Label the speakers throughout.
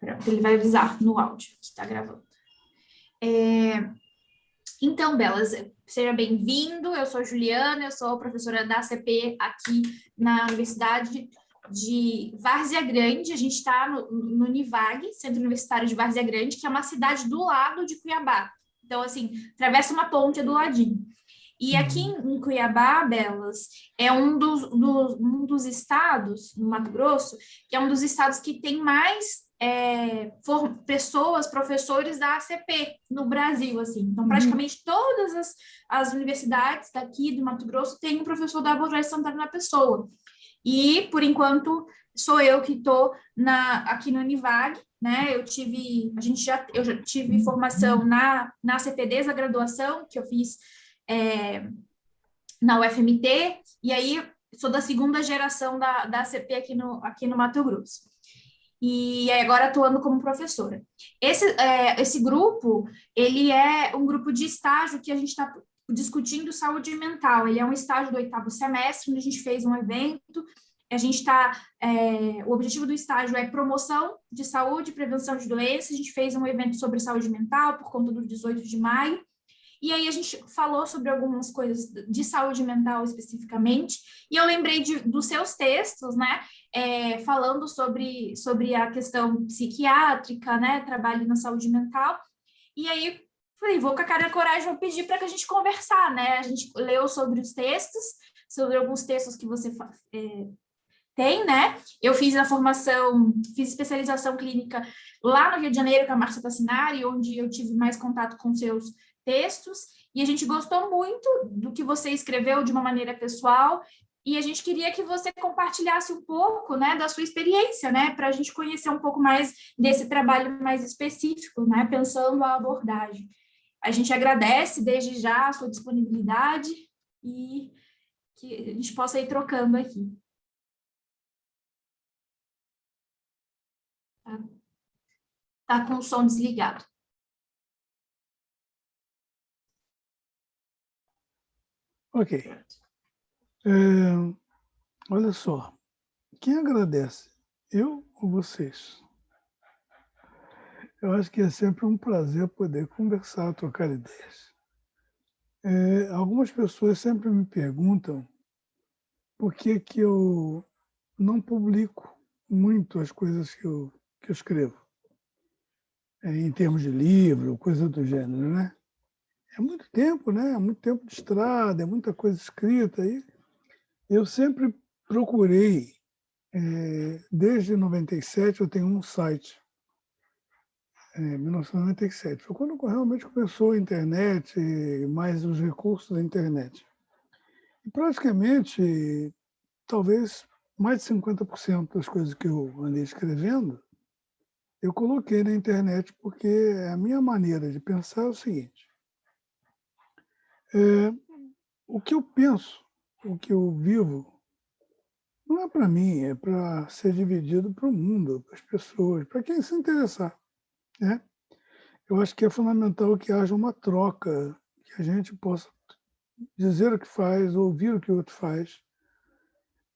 Speaker 1: Pronto, ele vai avisar no áudio que está gravando. Então, Belas, seja bem-vindo. Eu sou Juliana, eu sou professora da ACP aqui na Universidade de Várzea Grande. A gente está no Univag, Centro Universitário de Várzea Grande, que é uma cidade do lado de Cuiabá. Então, assim, atravessa uma ponte do ladinho. E aqui em Cuiabá, Belas, é um dos estados, no Mato Grosso, que é um dos estados que tem mais pessoas, professores da ACP no Brasil, assim. Então, praticamente todas as universidades daqui do Mato Grosso têm um professor da abordagem Santana na pessoa. E, por enquanto, sou eu que estou aqui no Univag, né? Eu já tive formação na ACP desde a graduação, que eu fiz na UFMT, e aí sou da segunda geração da ACP aqui no Mato Grosso. E agora atuando como professora. Esse grupo, ele é um grupo de estágio que a gente está discutindo saúde mental. Ele é um estágio do 8º semestre, onde a gente fez um evento. O objetivo do estágio é promoção de saúde, prevenção de doenças. A gente fez um evento sobre saúde mental por conta do 18 de maio. E aí a gente falou sobre algumas coisas de saúde mental especificamente, e eu lembrei dos seus textos, né, falando sobre a questão psiquiátrica, né, trabalho na saúde mental, e aí falei, vou com a cara e a coragem, vou pedir para que a gente conversar, né, a gente leu sobre os textos, sobre alguns textos que você tem, né, eu fiz fiz especialização clínica lá no Rio de Janeiro com a Márcia Tassinari, onde eu tive mais contato com seus textos, e a gente gostou muito do que você escreveu de uma maneira pessoal, e a gente queria que você compartilhasse um pouco, né, da sua experiência, né, para a gente conhecer um pouco mais desse trabalho mais específico, né, pensando a abordagem. A gente agradece desde já a sua disponibilidade e que a gente possa ir trocando aqui. Tá com o som desligado.
Speaker 2: Ok. Olha só, quem agradece? Eu ou vocês? Eu acho que é sempre um prazer poder conversar, trocar ideias. Algumas pessoas sempre me perguntam por que eu não publico muito as coisas que eu escrevo, em termos de livro, coisa do gênero, né? É muito tempo, né? É muito tempo de estrada, é muita coisa escrita. E eu sempre procurei, desde 97, eu tenho um site, 1997. Foi quando realmente começou a internet, mais os recursos da internet. E praticamente, talvez mais de 50% das coisas que eu andei escrevendo, eu coloquei na internet porque a minha maneira de pensar é o seguinte: o que eu penso, o que eu vivo, não é para mim, é para ser dividido para o mundo, para as pessoas, para quem se interessar, né? Eu acho que é fundamental que haja uma troca, que a gente possa dizer o que faz, ouvir o que o outro faz.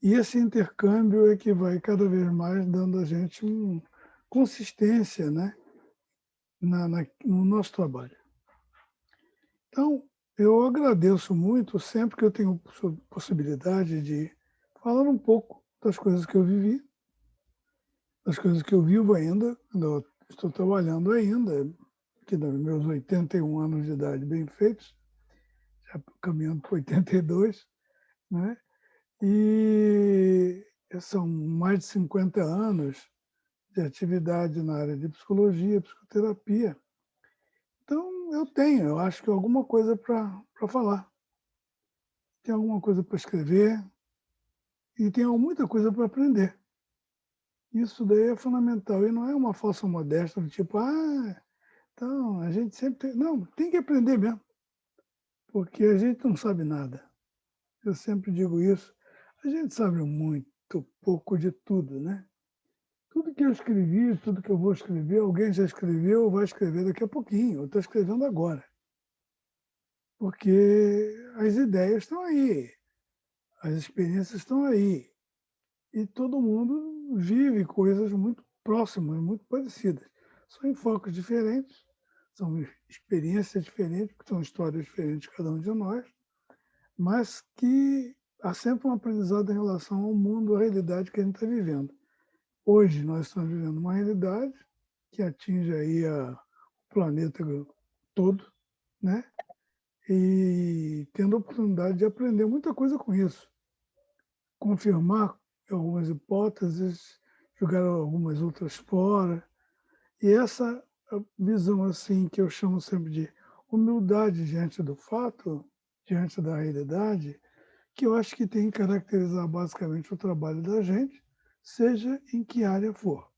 Speaker 2: E esse intercâmbio é que vai cada vez mais dando a gente uma consistência, né, no nosso trabalho. Então, eu agradeço muito sempre que eu tenho possibilidade de falar um pouco das coisas que eu vivi, das coisas que eu vivo ainda, eu estou trabalhando ainda, que nos meus 81 anos de idade bem feitos, já caminhando para 82, né? E são mais de 50 anos de atividade na área de psicologia, psicoterapia. Então, eu acho que alguma coisa para falar. Tem alguma coisa para escrever e tem muita coisa para aprender. Isso daí é fundamental. E não é uma falsa modéstia do tipo, então, a gente sempre tem... Não, tem que aprender mesmo, porque a gente não sabe nada. Eu sempre digo isso. A gente sabe muito pouco de tudo, né? Tudo que eu escrevi, tudo que eu vou escrever, alguém já escreveu ou vai escrever daqui a pouquinho. Eu estou escrevendo agora. Porque as ideias estão aí, as experiências estão aí. E todo mundo vive coisas muito próximas, muito parecidas. São enfoques diferentes, são experiências diferentes, são histórias diferentes de cada um de nós, mas que há sempre um aprendizado em relação ao mundo, à realidade que a gente está vivendo. Hoje nós estamos vivendo uma realidade que atinge aí o planeta todo, né? E tendo a oportunidade de aprender muita coisa com isso, confirmar algumas hipóteses, jogar algumas outras fora. E essa visão assim que eu chamo sempre de humildade diante do fato, diante da realidade, que eu acho que tem que caracterizar basicamente o trabalho da gente, seja em que área for.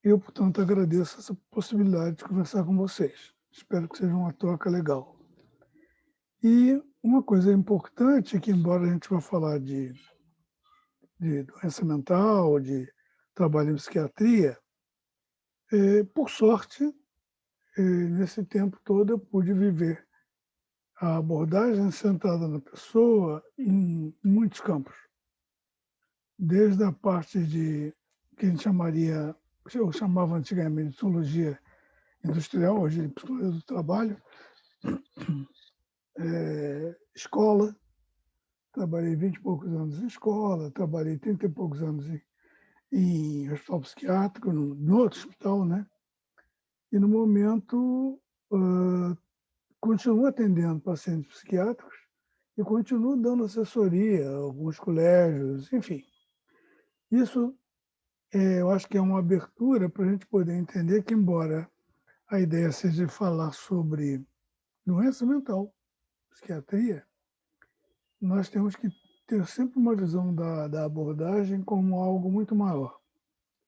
Speaker 2: Eu, portanto, agradeço essa possibilidade de conversar com vocês. Espero que seja uma troca legal. E uma coisa importante é que, embora a gente vá falar de doença mental, de trabalho em psiquiatria, por sorte, nesse tempo todo eu pude viver a abordagem centrada na pessoa em muitos campos. Desde a parte de que a gente chamaria, eu chamava antigamente de psicologia industrial, hoje é psicologia do trabalho, escola, trabalhei 20 e poucos anos em escola, trabalhei 30 e poucos anos em hospital psiquiátrico, no outro hospital, né? E no momento continuo atendendo pacientes psiquiátricos e continuo dando assessoria a alguns colégios, enfim. Isso eu acho que é uma abertura para a gente poder entender que, embora a ideia seja falar sobre doença mental, psiquiatria, nós temos que ter sempre uma visão da abordagem como algo muito maior,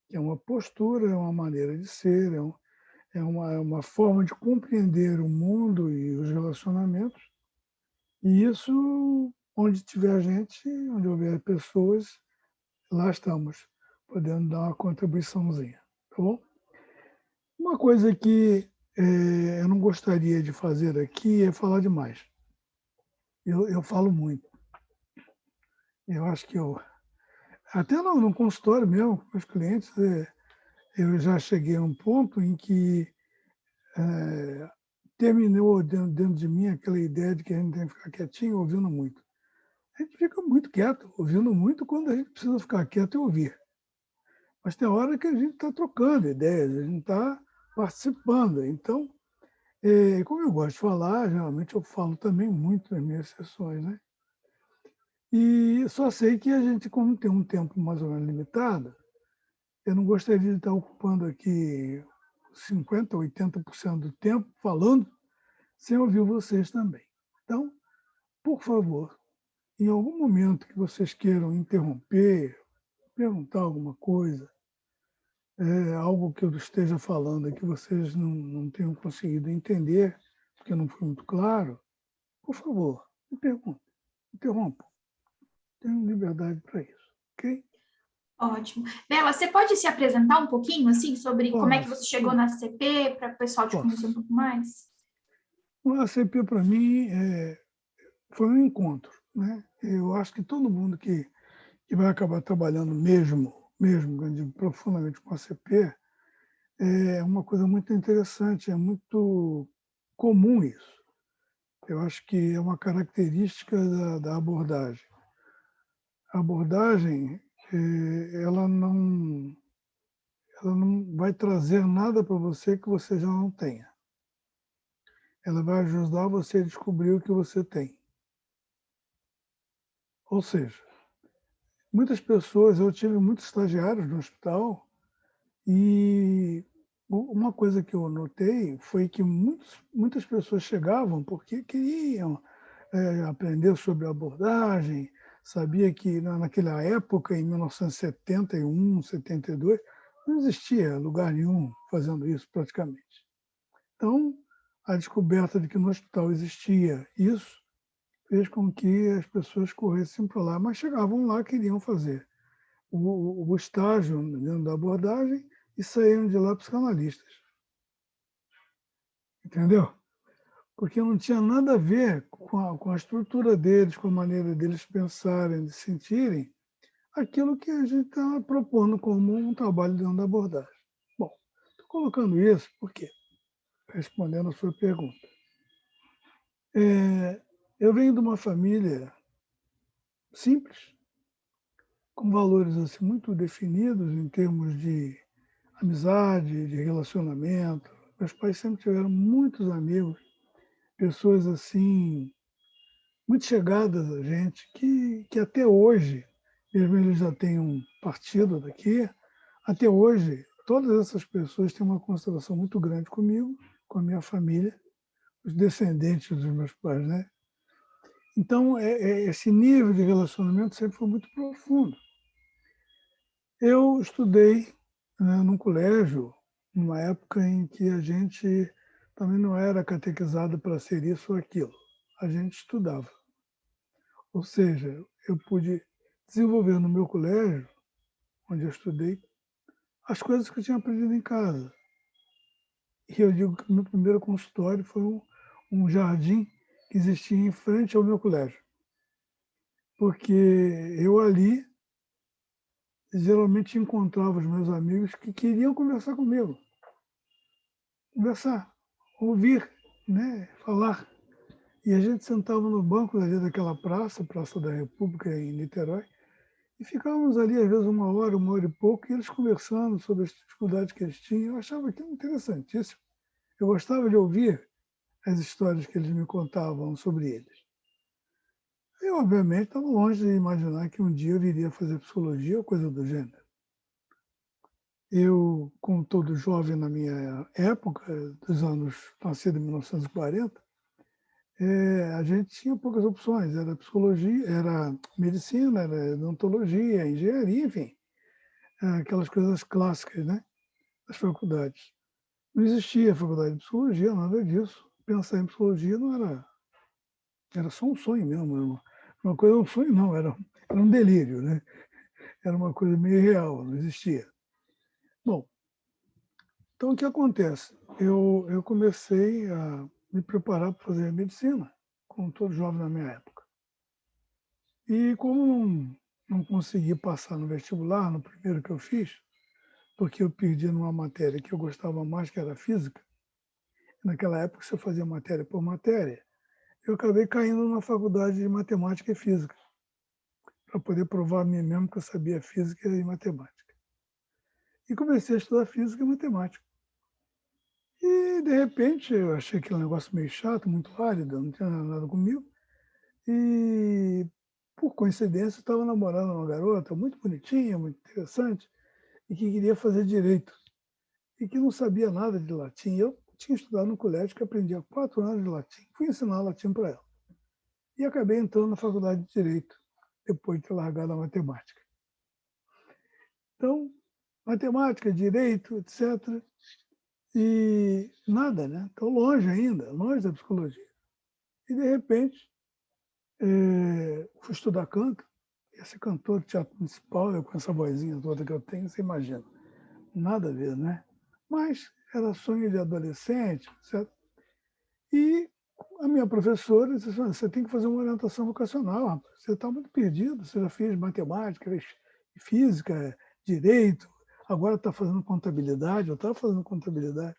Speaker 2: que é uma postura, é uma maneira de ser, é uma forma de compreender o mundo e os relacionamentos. E isso, onde tiver gente, onde houver pessoas, lá estamos, podendo dar uma contribuiçãozinha, tá bom? Uma coisa que eu não gostaria de fazer aqui é falar demais. Eu falo muito. Eu acho que até no consultório mesmo, com os clientes, eu já cheguei a um ponto em que terminou dentro de mim aquela ideia de que a gente tem que ficar quietinho ouvindo muito. A gente fica muito quieto, ouvindo muito quando a gente precisa ficar quieto e ouvir. Mas tem hora que a gente está trocando ideias, a gente está participando. Então, como eu gosto de falar, geralmente eu falo também muito nas minhas sessões, né? E só sei que a gente, como tem um tempo mais ou menos limitado, eu não gostaria de estar ocupando aqui 50%, 80% do tempo falando sem ouvir vocês também. Então, por favor, em algum momento que vocês queiram interromper, perguntar alguma coisa, algo que eu esteja falando e que vocês não tenham conseguido entender, porque não foi muito claro, por favor, me perguntem, interrompam. Tenho liberdade para isso, ok?
Speaker 1: Ótimo. Bela, você pode se apresentar um pouquinho, assim, sobre como é que você chegou
Speaker 2: Posso,
Speaker 1: na CP, para o pessoal te conhecer um
Speaker 2: posso.
Speaker 1: pouco mais?
Speaker 2: O ACP, para mim, foi um encontro, né? Eu acho que todo mundo que vai acabar trabalhando mesmo, eu digo, profundamente com a ACP, é uma coisa muito interessante, é muito comum isso. Eu acho que é uma característica da abordagem. A abordagem, ela não vai trazer nada para você que você já não tenha. Ela vai ajudar você a descobrir o que você tem. Ou seja, muitas pessoas, eu tive muitos estagiários no hospital e uma coisa que eu notei foi que muitas pessoas chegavam porque queriam aprender sobre abordagem, sabia que naquela época, em 1971, 72, não existia lugar nenhum fazendo isso praticamente. Então, a descoberta de que no hospital existia isso fez com que as pessoas corressem para lá, mas chegavam lá, queriam fazer o estágio dentro da abordagem e saíram de lá psicanalistas. Entendeu? Porque não tinha nada a ver com a estrutura deles, com a maneira deles pensarem, de sentirem, aquilo que a gente está propondo como um trabalho dentro da abordagem. Bom, estou colocando isso porque, respondendo a sua pergunta, eu venho de uma família simples, com valores assim, muito definidos em termos de amizade, de relacionamento. Meus pais sempre tiveram muitos amigos, pessoas assim, muito chegadas a gente, que até hoje, mesmo eles já têm um partido daqui, até hoje, todas essas pessoas têm uma consideração muito grande comigo, com a minha família, os descendentes dos meus pais, né? Então, esse nível de relacionamento sempre foi muito profundo. Eu estudei, né, num colégio, numa época em que a gente também não era catequizado para ser isso ou aquilo. A gente estudava. Ou seja, eu pude desenvolver no meu colégio, onde eu estudei, as coisas que eu tinha aprendido em casa. E eu digo que o meu primeiro consultório foi um jardim que existia em frente ao meu colégio. Porque eu ali geralmente encontrava os meus amigos que queriam conversar comigo. Conversar, ouvir, né, falar. E a gente sentava no banco ali daquela praça, Praça da República, em Niterói, e ficávamos ali, às vezes, uma hora e pouco, e eles conversando sobre as dificuldades que eles tinham. Eu achava aquilo interessantíssimo. Eu gostava de ouvir as histórias que eles me contavam sobre eles. Eu, obviamente, estava longe de imaginar que um dia eu viria fazer psicologia ou coisa do gênero. Eu, como todo jovem na minha época, dos anos, nascido em 1940, a gente tinha poucas opções. Era psicologia, era medicina, era odontologia, engenharia, enfim, aquelas coisas clássicas, né, das faculdades. Não existia faculdade de psicologia, nada disso. Pensar em psicologia não era só um sonho mesmo. Uma coisa, um sonho não, era um delírio, né? Era uma coisa meio real, não existia. Bom, então o que acontece? Eu comecei a me preparar para fazer medicina, como todo jovem na minha época. E como não consegui passar no vestibular, no primeiro que eu fiz, porque eu perdi numa matéria que eu gostava mais, que era física, naquela época você fazia matéria por matéria, eu acabei caindo na faculdade de matemática e física, para poder provar a mim mesmo que eu sabia física e matemática. E comecei a estudar física e matemática. E, de repente, eu achei aquele negócio meio chato, muito árido, não tinha nada comigo. E, por coincidência, eu estava namorando uma garota muito bonitinha, muito interessante, e que queria fazer direito, e que não sabia nada de latim. Eu tinha estudado no colégio, que aprendia 4 anos de latim. Fui ensinar latim para ela. E acabei entrando na faculdade de Direito, depois de ter largado a matemática. Então, matemática, direito, etc. E nada, né? Estou longe ainda, longe da psicologia. E, de repente, fui estudar canto. Ia ser cantor de teatro municipal, eu com essa vozinha toda que eu tenho, você imagina. Nada a ver, né? Mas era sonho de adolescente, etc. E a minha professora disse assim: você tem que fazer uma orientação vocacional, rapaz. Você está muito perdido, você já fez matemática, fez física, direito, agora está fazendo contabilidade. Eu estava fazendo contabilidade,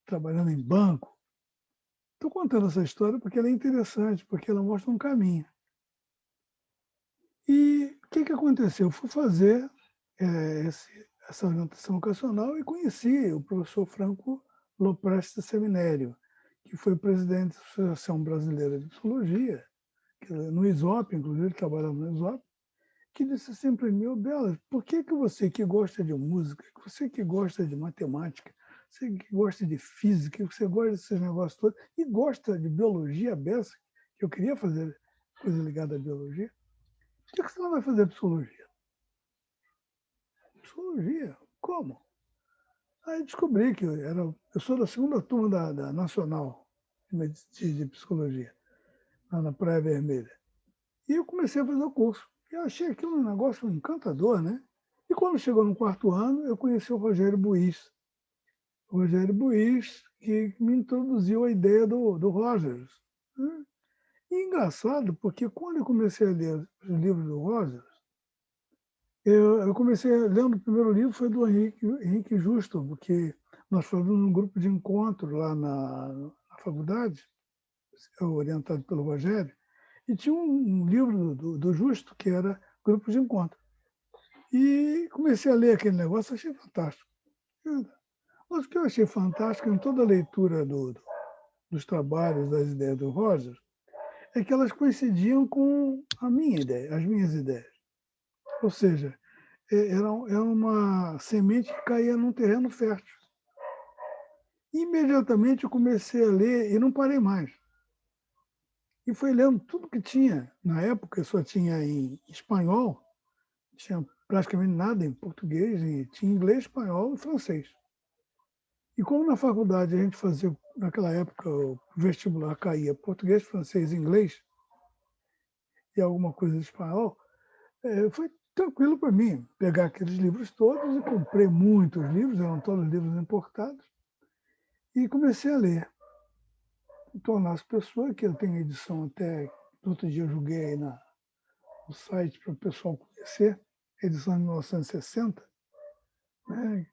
Speaker 2: trabalhando em banco. Estou contando essa história porque ela é interessante, porque ela mostra um caminho. E o que aconteceu? Eu fui fazer essa orientação vocacional e conheci o professor Franco Lopresti Seminério, que foi presidente da Associação Brasileira de Psicologia, no ISOP, inclusive, ele trabalhava no ISOP, que disse assim para mim: Bela, por que você que gosta de música, você que gosta de matemática, você que gosta de física, você gosta desses negócios todos, e gosta de biologia beça, que eu queria fazer coisa ligada à biologia, por que você não vai fazer psicologia? Psicologia? Como? Aí descobri que eu sou da segunda turma da Nacional de Psicologia, lá na Praia Vermelha. E eu comecei a fazer o curso. Eu achei aquilo um negócio encantador, né? E quando chegou no 4º ano, eu conheci o Rogério Buiz. O Rogério Buiz, que me introduziu a ideia do Rogers. Né? E engraçado, porque quando eu comecei a ler os livros do Rogers, Eu comecei lendo o primeiro livro, foi do Henrique Justo, porque nós fomos num grupo de encontro lá na faculdade, orientado pelo Rogério, e tinha um livro do Justo, que era Grupo de Encontro. E comecei a ler aquele negócio, achei fantástico. Mas o que eu achei fantástico em toda a leitura dos trabalhos, das ideias do Roger, é que elas coincidiam com a minha ideia, as minhas ideias. Ou seja, era uma semente que caía num terreno fértil. Imediatamente eu comecei a ler e não parei mais. E fui lendo tudo que tinha. Na época só tinha em espanhol, tinha praticamente nada em português, e tinha inglês, espanhol e francês. E como na faculdade a gente fazia, naquela época, o vestibular caía português, francês, inglês e alguma coisa de espanhol, foi tranquilo para mim pegar aqueles livros todos, e comprei muitos livros, eram todos livros importados, e comecei a ler. Tornar-se pessoa, que eu tenho edição até, outro dia eu joguei aí no site para o pessoal conhecer, edição de 1960, né,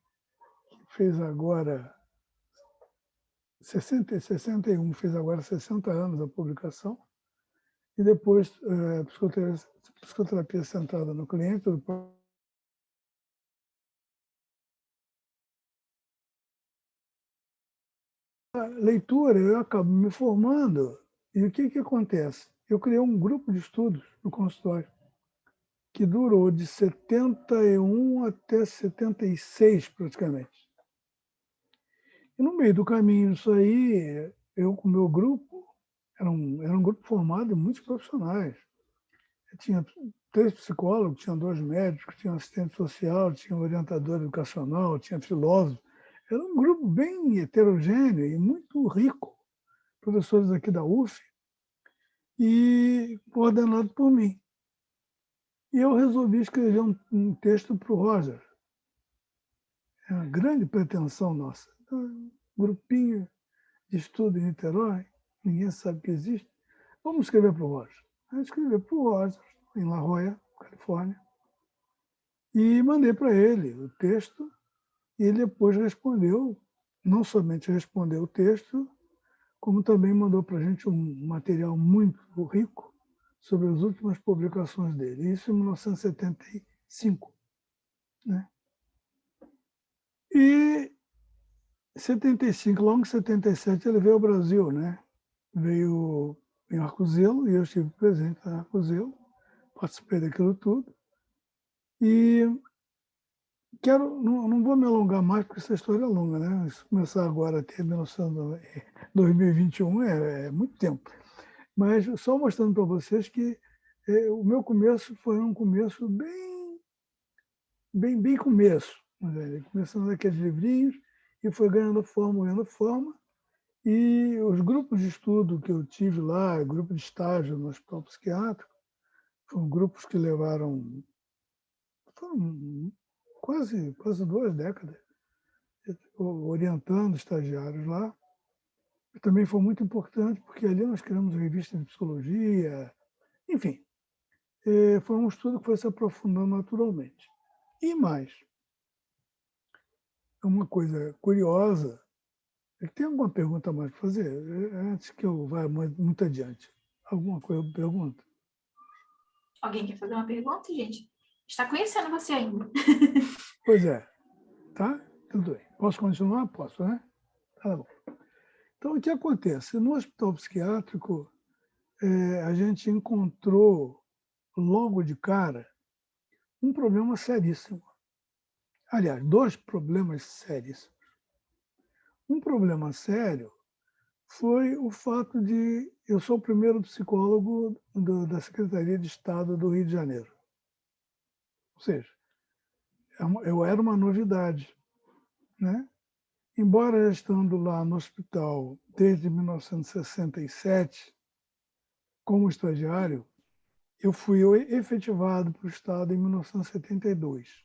Speaker 2: que fez agora 61, fez agora 60 anos a publicação, e depois psicoterapia centrada no cliente, a leitura, eu acabo me formando, e o que acontece? Eu criei um grupo de estudos no consultório, que durou de 71 até 76, praticamente. E no meio do caminho disso aí, eu com o meu grupo, era um grupo formado de muitos profissionais. Eu tinha 3 psicólogos, tinha 2 médicos, tinha um assistente social, tinha um orientador educacional, tinha filósofo. Era um grupo bem heterogêneo e muito rico, professores aqui da UF, e coordenado por mim. E eu resolvi escrever um texto para o Roger. É uma grande pretensão nossa. Um grupinho de estudo em Niterói, ninguém sabe que existe. Vamos escrever para o Roger. Eu escrevi para o Roger, em La Jolla, Califórnia, e mandei para ele o texto, e ele depois respondeu, não somente respondeu o texto, como também mandou para a gente um material muito rico sobre as últimas publicações dele, isso em 1975. Né? E 75, logo em 77, ele veio ao Brasil, né? Veio em Arcozelo, e eu estive presente em Arcozelo, participei daquilo tudo. E não vou me alongar mais, porque essa história é longa, né? Se começar agora até 2021, é muito tempo. Mas só mostrando para vocês que o meu começo foi um começo bem começo. Começando daqueles livrinhos, e foi ganhando forma, ganhando forma. E os grupos de estudo que eu tive lá, grupo de estágio no hospital psiquiátrico, foram grupos que foram quase 2 décadas, orientando estagiários lá. E também foi muito importante, porque ali nós criamos revista de psicologia, enfim, foi um estudo que foi se aprofundando naturalmente. E mais, uma coisa curiosa, tem alguma pergunta mais para fazer? Antes que eu vá muito adiante. Alguma coisa eu pergunto?
Speaker 1: Alguém quer fazer uma pergunta, gente? Está conhecendo você ainda.
Speaker 2: Pois é, tá? Tudo bem. Posso continuar? Posso, né? Tá bom. Então, o que acontece? No hospital psiquiátrico, a gente encontrou, logo de cara, um problema seríssimo. Aliás, 2 problemas seríssimos. Um problema sério foi o fato de eu sou o primeiro psicólogo da Secretaria de Estado do Rio de Janeiro. Ou seja, eu era uma novidade, né? Embora eu estando lá no hospital desde 1967, como estagiário, eu fui efetivado para o Estado em 1972.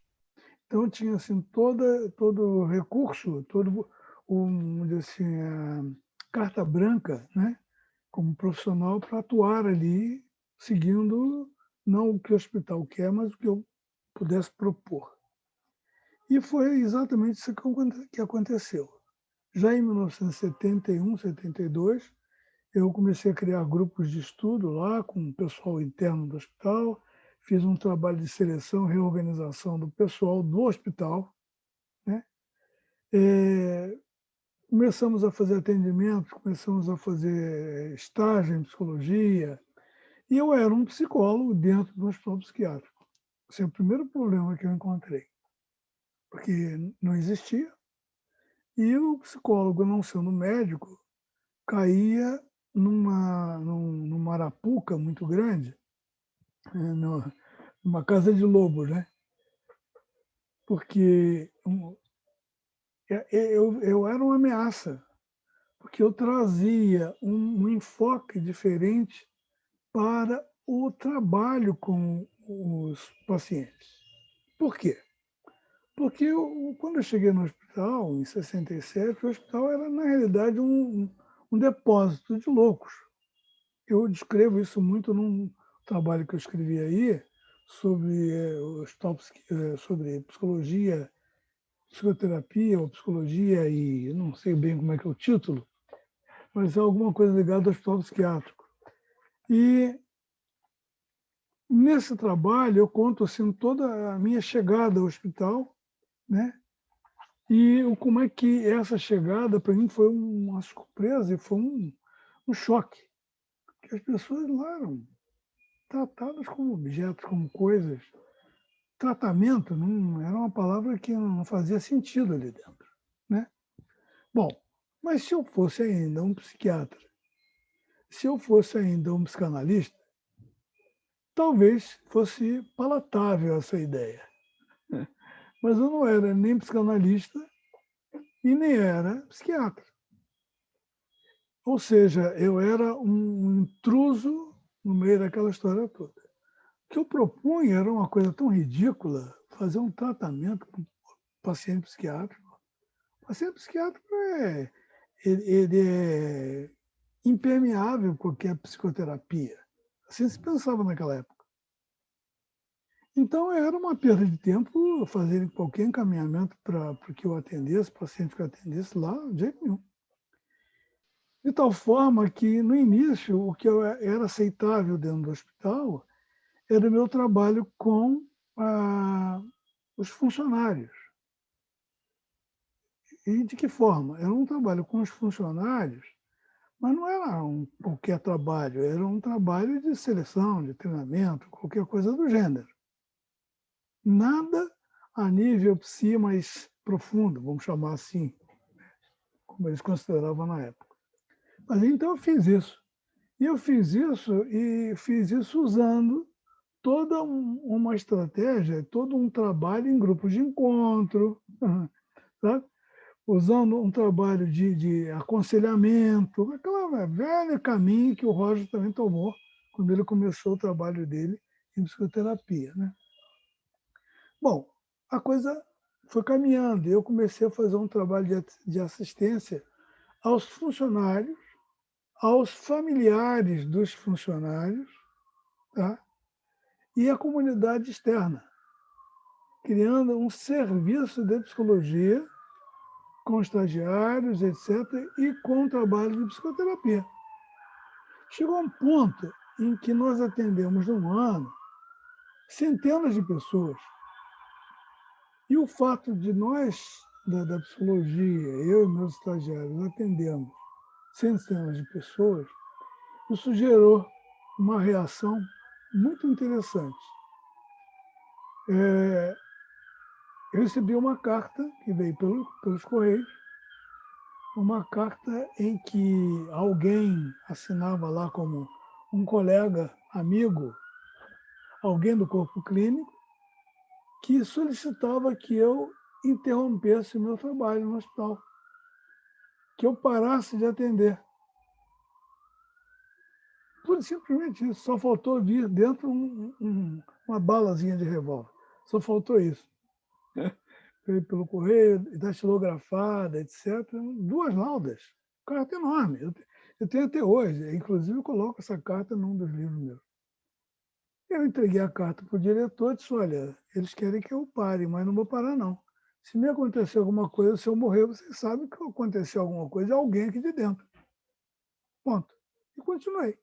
Speaker 2: Então, tinha assim, todo o recurso, vamos dizer assim, a carta branca, né, como profissional, para atuar ali, seguindo não o que o hospital quer, mas o que eu pudesse propor. E foi exatamente isso que aconteceu. Já em 1971, 72, eu comecei a criar grupos de estudo lá com o pessoal interno do hospital, fiz um trabalho de seleção e reorganização do pessoal do hospital, né? Começamos a fazer atendimentos, começamos a fazer estágio em psicologia, e eu era um psicólogo dentro do hospital psiquiátrico. Esse é o primeiro problema que eu encontrei, porque não existia, e o psicólogo, não sendo médico, caía numa arapuca muito grande, numa casa de lobos, né? Porque eu era uma ameaça, porque eu trazia um enfoque diferente para o trabalho com os pacientes. Por quê? Porque quando eu cheguei no hospital, em 67, o hospital era, na realidade, um depósito de loucos. Eu descrevo isso muito num trabalho que eu escrevi aí sobre sobre psicologia, psicoterapia ou psicologia e não sei bem como é que é o título, mas é alguma coisa ligada ao hospital psiquiátrico. E nesse trabalho eu conto assim toda a minha chegada ao hospital, né? E como é que essa chegada para mim foi uma surpresa e foi um choque, porque as pessoas lá eram tratadas como objetos, como coisas. Tratamento não era uma palavra que não fazia sentido ali dentro, né? Bom, mas se eu fosse ainda um psiquiatra, se eu fosse ainda um psicanalista, talvez fosse palatável essa ideia. Mas eu não era nem psicanalista e nem era psiquiatra. Ou seja, eu era um intruso no meio daquela história toda. O que eu propunha era uma coisa tão ridícula, fazer um tratamento com paciente psiquiátrico. O paciente psiquiátrico ele é impermeável a qualquer psicoterapia. Assim se pensava naquela época. Então, era uma perda de tempo fazer qualquer encaminhamento para que eu atendesse, paciente que eu atendesse lá, de jeito nenhum. De tal forma que, no início, o que era aceitável dentro do hospital era o meu trabalho com os funcionários. E de que forma? Era um trabalho com os funcionários, mas não era qualquer trabalho, era um trabalho de seleção, de treinamento, qualquer coisa do gênero. Nada a nível psi mais profundo, vamos chamar assim, como eles consideravam na época. Mas então eu fiz isso. E fiz isso usando toda uma estratégia, todo um trabalho em grupos de encontro, sabe? Usando um trabalho de aconselhamento, aquele velho caminho que o Roger também tomou quando ele começou o trabalho dele em psicoterapia, né? Bom, a coisa foi caminhando e eu comecei a fazer um trabalho de assistência aos funcionários, aos familiares dos funcionários, tá? E à comunidade externa, criando um serviço de psicologia com estagiários, etc., e com trabalho de psicoterapia. Chegou um ponto em que nós atendemos num ano centenas de pessoas. E o fato de nós, da psicologia, eu e meus estagiários, atendemos centenas de pessoas, isso gerou uma reação muito interessante. Eu recebi uma carta que veio pelos Correios, uma carta em que alguém assinava lá como um colega, amigo, alguém do corpo clínico, que solicitava que eu interrompesse o meu trabalho no hospital, que eu parasse de atender. Tudo simplesmente isso. Só faltou vir dentro uma balazinha de revólver. Só faltou isso. Veio pelo correio, datilografada, etc. 2 laudas. Carta enorme. Eu tenho até hoje. Inclusive, eu coloco essa carta num dos livros meus. Eu entreguei a carta para o diretor e disse, olha, eles querem que eu pare, mas não vou parar, não. Se me acontecer alguma coisa, se eu morrer, vocês sabem que aconteceu alguma coisa a alguém aqui de dentro. Ponto. E continuei.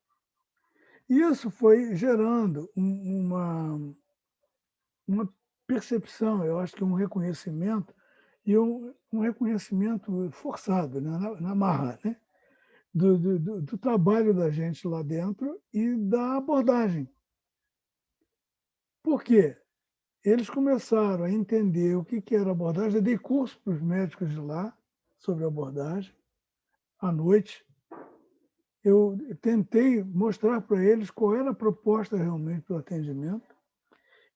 Speaker 2: Isso foi gerando uma percepção, eu acho que um reconhecimento, e um reconhecimento forçado, né, na marra, né, do trabalho da gente lá dentro e da abordagem. Por quê? Eles começaram a entender o que era abordagem. Eu dei curso para os médicos de lá sobre abordagem, à noite. Eu tentei mostrar para eles qual era a proposta realmente do atendimento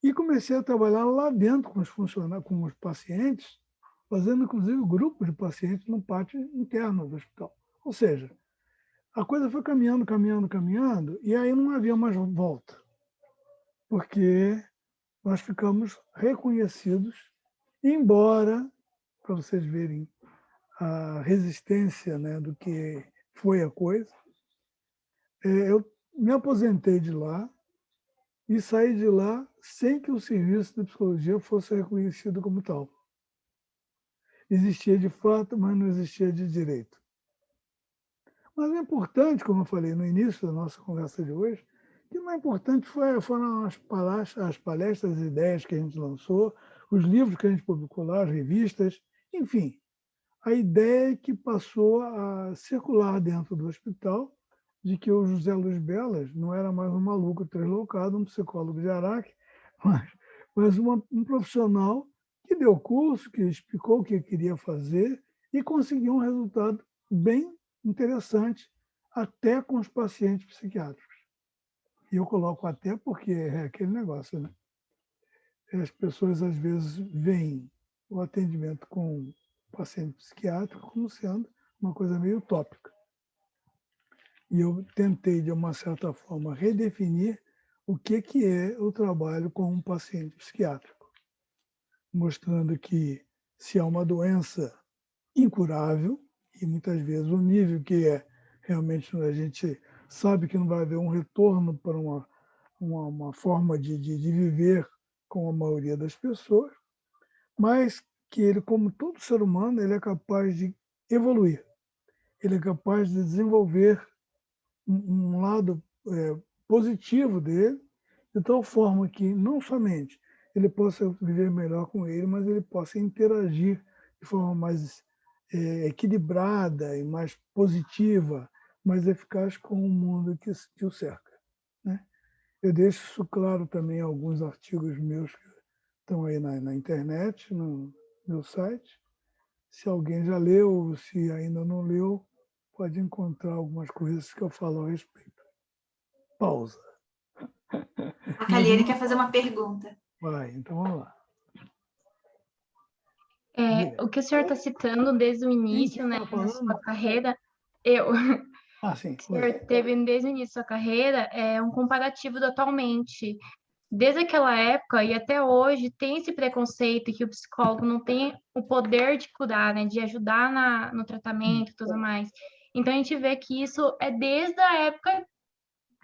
Speaker 2: e comecei a trabalhar lá dentro com os funcionários, com os pacientes, fazendo inclusive grupo de pacientes no pátio interno do hospital. Ou seja, a coisa foi caminhando, caminhando, caminhando, e aí não havia mais volta, porque nós ficamos reconhecidos, embora, para vocês verem a resistência, né, do que foi a coisa, eu me aposentei de lá e saí de lá sem que o serviço de psicologia fosse reconhecido como tal. Existia de fato, mas não existia de direito. Mas o importante, como eu falei no início da nossa conversa de hoje, que o mais importante foram as palestras, as ideias que a gente lançou, os livros que a gente publicou lá, as revistas, enfim, a ideia que passou a circular dentro do hospital de que o José Luiz Belas não era mais um maluco translocado, um psicólogo de Araque, mas um profissional que deu curso, que explicou o que queria fazer e conseguiu um resultado bem interessante, até com os pacientes psiquiátricos. E eu coloco até porque é aquele negócio, né? As pessoas, às vezes, veem o atendimento com paciente psiquiátrico como sendo uma coisa meio utópica. E eu tentei, de uma certa forma, redefinir o que é o trabalho com um paciente psiquiátrico, mostrando que se há uma doença incurável, e muitas vezes o nível que é realmente a gente sabe que não vai haver um retorno para uma forma de viver com a maioria das pessoas, mas que ele, como todo ser humano, ele é capaz de evoluir, ele é capaz de desenvolver um lado positivo dele, de tal forma que não somente ele possa viver melhor com ele, mas ele possa interagir de forma mais equilibrada e mais positiva, mais eficaz com o mundo que o cerca, né? Eu deixo isso claro também em alguns artigos meus que estão aí na internet, no meu site. Se alguém já leu, ou se ainda não leu, pode encontrar algumas coisas que eu falo a respeito. Pausa.
Speaker 1: A Kaliane quer fazer uma pergunta.
Speaker 2: Vai, então vamos lá.
Speaker 3: O que o senhor está citando desde o início, né, da sua carreira,
Speaker 2: Sim,
Speaker 3: o senhor teve desde o início da sua carreira é um comparativo do atualmente. Desde aquela época e até hoje tem esse preconceito que o psicólogo não tem o poder de curar, né, de ajudar no tratamento e tudo mais. Então a gente vê que isso é desde a época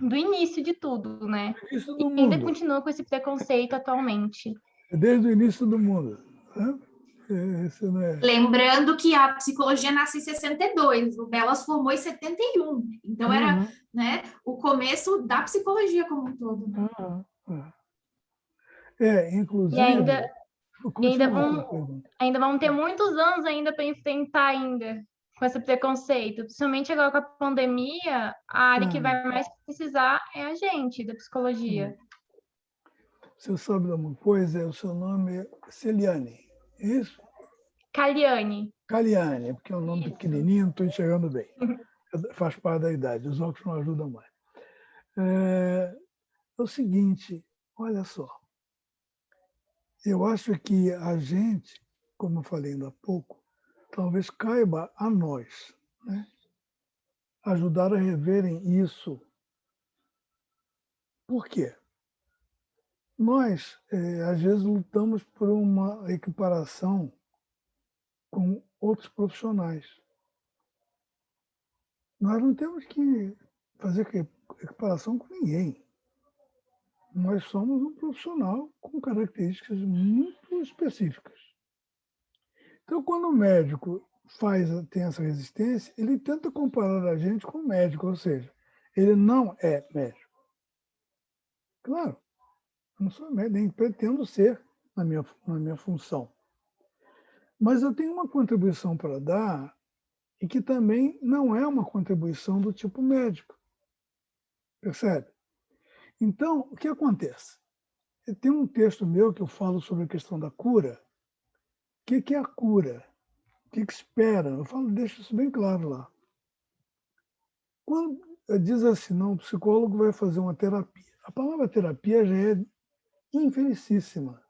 Speaker 3: do início de tudo, né?
Speaker 2: Início do
Speaker 3: E ainda
Speaker 2: mundo.
Speaker 3: continua com esse preconceito atualmente.
Speaker 2: Desde o início do mundo. Né? Esse não é...
Speaker 1: Lembrando que a psicologia nasce em 62, o Belas formou em 71. Então, era né, o começo da psicologia como um todo. Né?
Speaker 2: Inclusive...
Speaker 3: Ainda vão ter muitos anos ainda para enfrentar ainda com esse preconceito. Principalmente agora com a pandemia, a área que vai mais precisar é a gente, da psicologia.
Speaker 2: Você sabe de uma coisa? O seu nome é Celiane, é isso?
Speaker 3: Kaliane.
Speaker 2: Kaliane, porque é um nome pequenininho, não estou enxergando bem. Faz parte da idade, os óculos não ajudam mais. É o seguinte, olha só. Eu acho que a gente, como eu falei ainda há pouco, talvez caiba a nós, né, ajudar a reverem isso. Por quê? Nós, às vezes, lutamos por uma equiparação com outros profissionais. Nós não temos que fazer equiparação com ninguém. nós somos um profissional com características muito específicas. Então, quando o médico tem essa resistência, ele tenta comparar a gente com o médico, ou seja, ele não é médico. Claro, eu não sou médico, nem pretendo ser na minha função. Mas eu tenho uma contribuição para dar e que também não é uma contribuição do tipo médico. Percebe? Então, o que acontece? Tem um texto meu que eu falo sobre a questão da cura. O que é a cura? O que espera? Deixo isso bem claro lá. Quando diz assim, não, o psicólogo vai fazer uma terapia. A palavra terapia já é infelicíssima,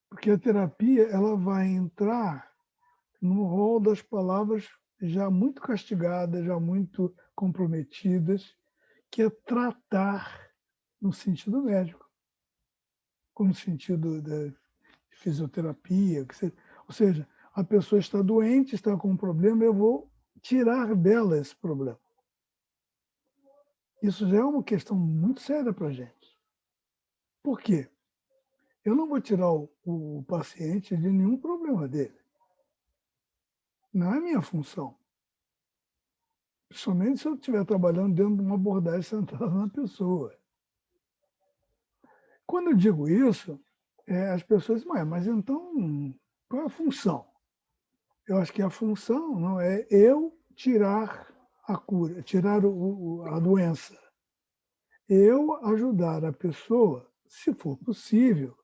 Speaker 2: porque a terapia ela vai entrar no rol das palavras já muito castigadas, já muito comprometidas, que é tratar no sentido médico, como no sentido da fisioterapia, ou seja, a pessoa está doente, está com um problema, eu vou tirar dela esse problema. Isso já é uma questão muito séria para a gente. Por quê? Eu não vou tirar o paciente de nenhum problema dele. Não é minha função. Principalmente se eu estiver trabalhando dentro de uma abordagem centrada na pessoa. Quando eu digo isso, as pessoas dizem, mas então qual é a função? Eu acho que a função não é eu tirar a cura, tirar a doença. Eu ajudar a pessoa, se for possível,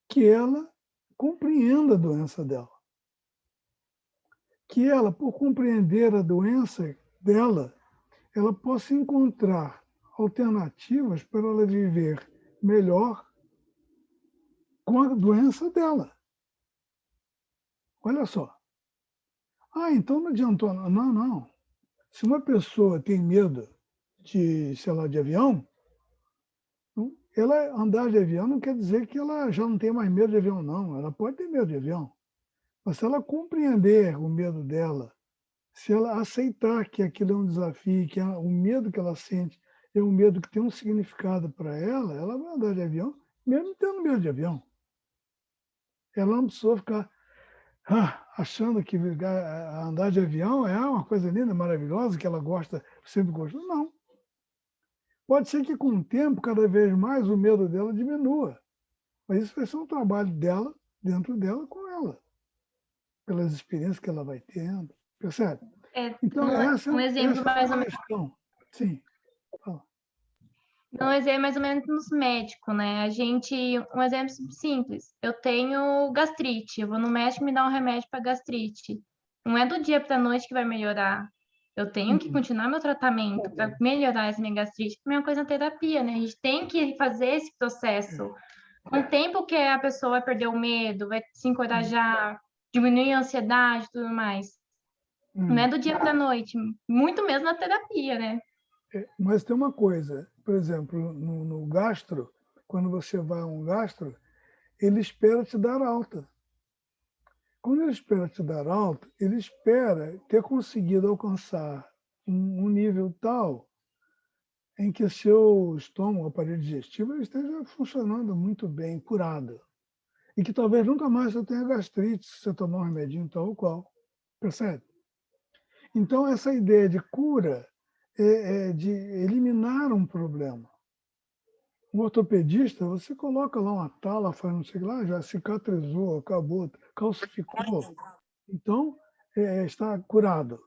Speaker 2: que ela compreenda a doença dela. Que ela, por compreender a doença dela, ela possa encontrar alternativas para ela viver melhor com a doença dela. Olha só. Então não adiantou. Não, não. Se uma pessoa tem medo de, sei lá, de avião, ela andar de avião não quer dizer que ela já não tem mais medo de avião, não. Ela pode ter medo de avião. Mas se ela compreender o medo dela, se ela aceitar que aquilo é um desafio, que o medo que ela sente é um medo que tem um significado para ela, ela vai andar de avião, mesmo tendo medo de avião. Ela não precisa ficar achando que andar de avião é uma coisa linda, maravilhosa, que ela gosta, sempre gostou. Não. Pode ser que com o tempo, cada vez mais, o medo dela diminua. Mas isso vai ser um trabalho dela, dentro dela, com ela. Pelas experiências que ela vai tendo. Percebe? Então, essa
Speaker 3: exemplo
Speaker 2: é
Speaker 3: mais ou
Speaker 2: a
Speaker 3: menos.
Speaker 2: questão. Sim. Fala.
Speaker 3: Um exemplo mais ou menos nos médicos, né? Um exemplo simples. Eu tenho gastrite, eu vou no médico me dar um remédio para gastrite. Não é do dia para a noite que vai melhorar. Eu tenho que continuar meu tratamento para melhorar essa minha gastrite. A mesma coisa na terapia, né? A gente tem que fazer esse processo. Com o tempo que a pessoa vai perder o medo, vai se encorajar, diminuir a ansiedade e tudo mais. Não é do dia para a noite, muito mesmo na terapia, né?
Speaker 2: Mas tem uma coisa, por exemplo, no gastro, quando você vai a um gastro, ele espera te dar alta. Quando ele espera te dar alta, ele espera ter conseguido alcançar um nível tal em que seu estômago, aparelho digestivo, ele esteja funcionando muito bem, curado. E que talvez nunca mais você tenha gastrite se você tomar um remedinho tal ou qual. Percebe? Então, essa ideia de cura é de eliminar um problema. Um ortopedista, você coloca lá uma tala, faz não sei lá, já cicatrizou, acabou, calcificou. Então, está curado.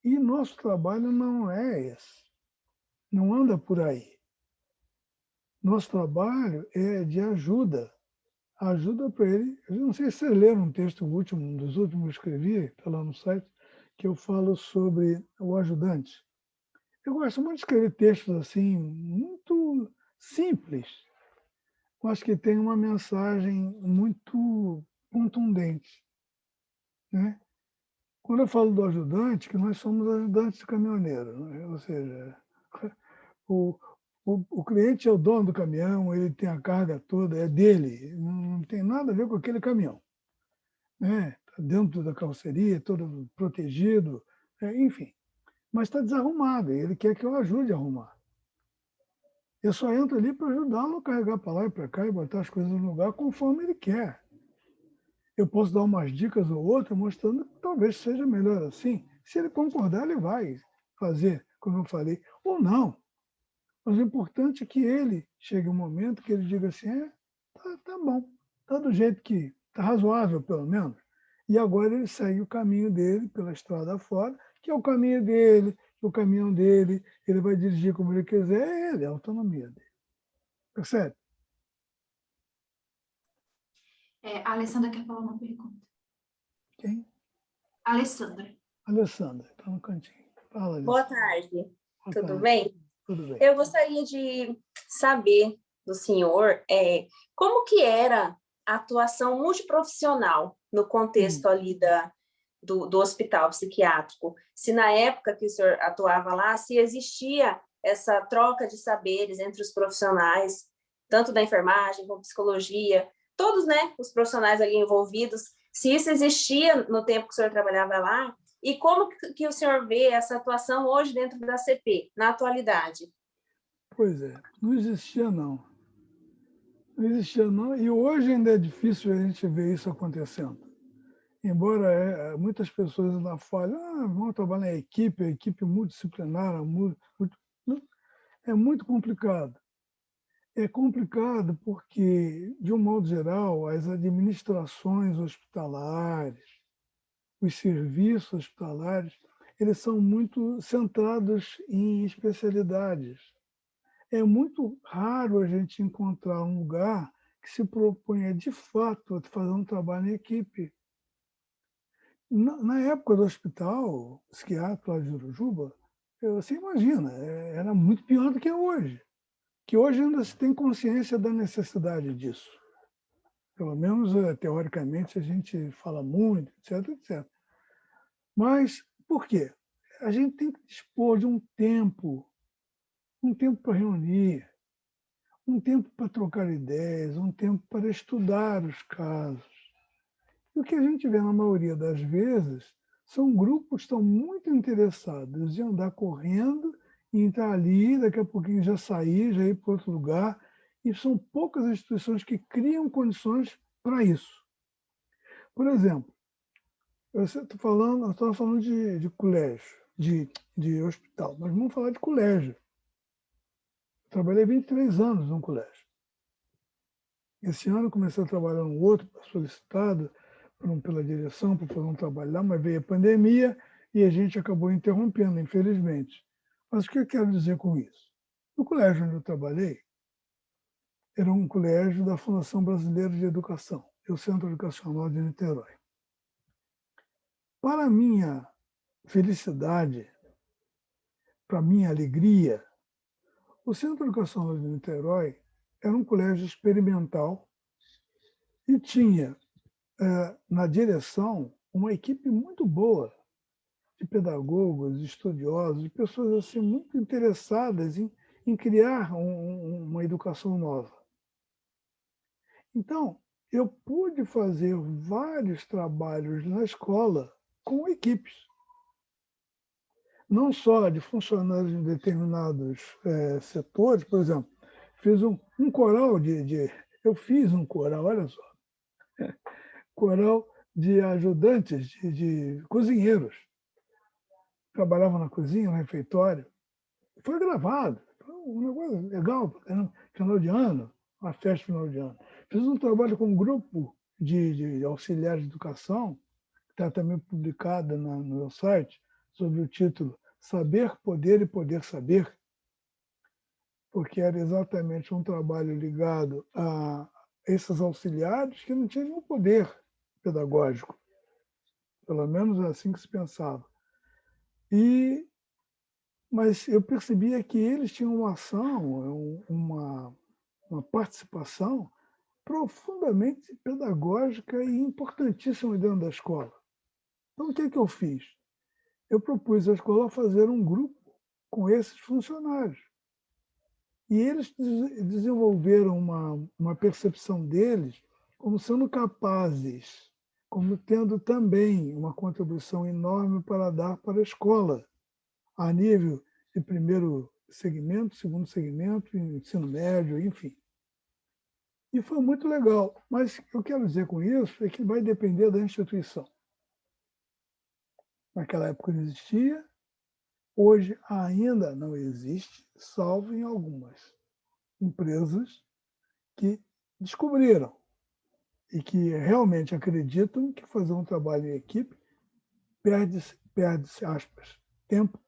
Speaker 2: E nosso trabalho não é esse. Não anda por aí. Nosso trabalho é de ajuda. Ajuda para ele. Eu não sei se vocês leram um texto último, um dos últimos que eu escrevi, está lá no site, que eu falo sobre o ajudante. Eu gosto muito de escrever textos assim, muito simples. Eu acho que tem uma mensagem muito contundente, né? Quando eu falo do ajudante, que nós somos ajudantes de caminhoneiro, né? Ou seja, o, o cliente é o dono do caminhão, ele tem a carga toda, é dele, não tem nada a ver com aquele caminhão, né? Tá dentro da carroceria, todo protegido, enfim. Mas está desarrumado, ele quer que eu ajude a arrumar. Eu só entro ali para ajudá-lo a carregar para lá e para cá e botar as coisas no lugar conforme ele quer. Eu posso dar umas dicas ou outras mostrando que talvez seja melhor assim. Se ele concordar, ele vai fazer, como eu falei, ou não. Mas o importante é que ele chegue um momento que ele diga assim, tá bom, tá do jeito que tá razoável, pelo menos. E agora ele segue o caminho dele pela estrada fora, que é o caminho dele, o caminhão dele, ele vai dirigir como ele quiser, é ele, é a autonomia dele. Percebe?
Speaker 1: A Alessandra quer falar uma pergunta.
Speaker 2: Quem?
Speaker 1: Alessandra.
Speaker 2: Alessandra, está no cantinho. Fala,
Speaker 4: Boa
Speaker 2: Alessandra.
Speaker 4: tarde,
Speaker 2: Boa
Speaker 4: tudo
Speaker 2: tarde.
Speaker 4: bem?
Speaker 2: Tudo bem.
Speaker 4: Eu gostaria de saber do senhor como que era a atuação multiprofissional no contexto ali do hospital psiquiátrico. Se na época que o senhor atuava lá, se existia essa troca de saberes entre os profissionais, tanto da enfermagem como psicologia, todos, né, os profissionais ali envolvidos, se isso existia no tempo que o senhor trabalhava lá, e como que o senhor vê essa atuação hoje dentro da CP, na atualidade?
Speaker 2: Pois é, não existia não. Não existia não, e hoje ainda é difícil a gente ver isso acontecendo. Embora muitas pessoas ainda falem, vamos trabalhar em equipe multidisciplinar, é muito complicado. É complicado porque, de um modo geral, as administrações hospitalares, os serviços hospitalares, eles são muito centrados em especialidades. É muito raro a gente encontrar um lugar que se proponha, de fato, a fazer um trabalho em equipe. Na época do hospital psiquiátrico lá de Jurujuba, você imagina, era muito pior do que é hoje. Que hoje ainda se tem consciência da necessidade disso. Pelo menos, teoricamente, a gente fala muito, etc, etc. Mas por quê? A gente tem que dispor de um tempo para reunir, um tempo para trocar ideias, um tempo para estudar os casos. E o que a gente vê na maioria das vezes são grupos que estão muito interessados em andar correndo e entrar ali, daqui a pouquinho já sair, já ir para outro lugar. E são poucas instituições que criam condições para isso. Por exemplo, eu estava falando de colégio, de hospital, mas vamos falar de colégio. Eu trabalhei 23 anos num colégio. Esse ano eu comecei a trabalhar no outro, solicitado pela direção para fazer um trabalho lá, mas veio a pandemia e a gente acabou interrompendo, infelizmente. Mas o que eu quero dizer com isso? O colégio onde eu trabalhei era um colégio da Fundação Brasileira de Educação, o Centro Educacional de Niterói. Para minha felicidade, para minha alegria, o Centro Educacional de Niterói era um colégio experimental e tinha na direção uma equipe muito boa de pedagogos, estudiosos, de pessoas assim muito interessadas em criar uma educação nova. Então, eu pude fazer vários trabalhos na escola com equipes, não só de funcionários em determinados setores, por exemplo, fiz um coral eu fiz um coral, olha só, coral de ajudantes, de cozinheiros. Trabalhavam na cozinha, no refeitório. Foi gravado. Foi um negócio legal, final de ano, uma festa final de ano. Fiz um trabalho com um grupo de auxiliares de educação, que está também publicado no meu site, sob o título Saber, Poder e Poder Saber, porque era exatamente um trabalho ligado a esses auxiliares que não tinham nenhum poder pedagógico, pelo menos assim que se pensava. Mas eu percebia que eles tinham uma ação, uma participação profundamente pedagógica e importantíssima dentro da escola. Então, o que eu fiz? Eu propus à escola fazer um grupo com esses funcionários. E eles desenvolveram uma percepção deles como sendo capazes, como tendo também uma contribuição enorme para dar para a escola, a nível de primeiro segmento, segundo segmento, ensino médio, enfim. E foi muito legal. Mas o que eu quero dizer com isso é que vai depender da instituição. Naquela época não existia, hoje ainda não existe, salvo em algumas empresas que descobriram e que realmente acreditam que fazer um trabalho em equipe perde-se, aspas, tempo,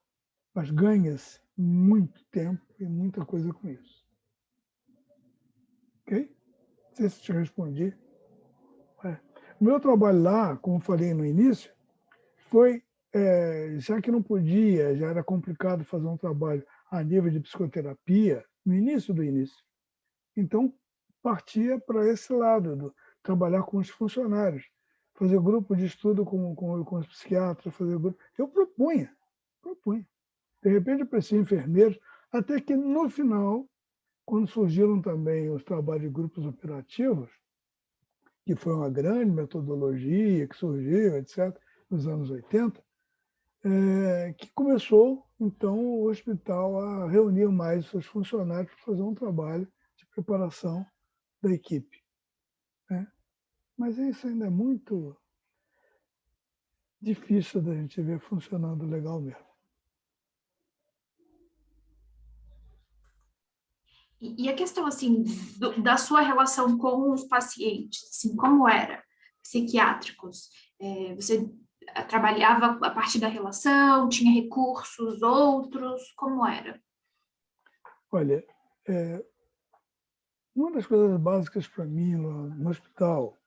Speaker 2: mas ganha-se muito tempo e muita coisa com isso. Ok? Não sei se te respondi. O meu trabalho lá, como falei no início, foi, já que não podia, já era complicado fazer um trabalho a nível de psicoterapia, no início do início. Então, partia para esse lado, trabalhar com os funcionários, fazer grupo de estudo com os psiquiatras, fazer grupo. Eu propunha. De repente, eu precisei de enfermeiros, até que, no final, quando surgiram também os trabalhos de grupos operativos, que foi uma grande metodologia que surgiu, etc., nos anos 80, que começou, então, o hospital a reunir mais seus funcionários para fazer um trabalho de preparação da equipe. Né? Mas isso ainda é muito difícil da gente ver funcionando legal mesmo.
Speaker 1: E a questão, assim, da sua relação com os pacientes, assim, como era? Psiquiátricos? Você trabalhava a partir da relação, tinha recursos, outros, como era?
Speaker 2: Olha, uma das coisas básicas para mim no hospital,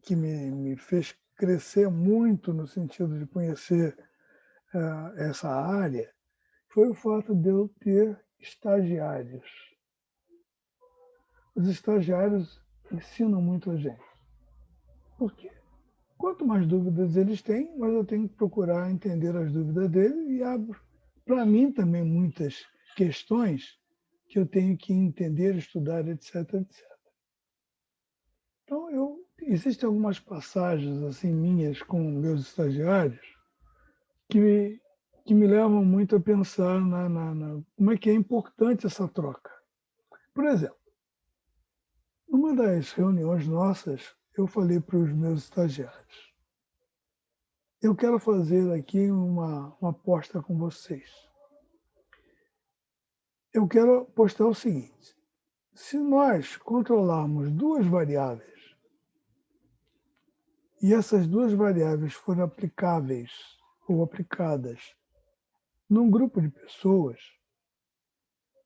Speaker 2: que me fez crescer muito no sentido de conhecer essa área, foi o fato de eu ter estagiários. Os estagiários ensinam muito a gente. Por quê? Quanto mais dúvidas eles têm, mais eu tenho que procurar entender as dúvidas deles e abro, para mim também, muitas questões que eu tenho que entender, estudar, etc, etc. Então, existem algumas passagens assim minhas com meus estagiários que me levam muito a pensar como é que é importante essa troca. Por exemplo, numa das reuniões nossas, eu falei para os meus estagiários: eu quero fazer aqui uma aposta com vocês. Eu quero apostar o seguinte: se nós controlarmos duas variáveis e essas duas variáveis forem aplicáveis ou aplicadas num grupo de pessoas,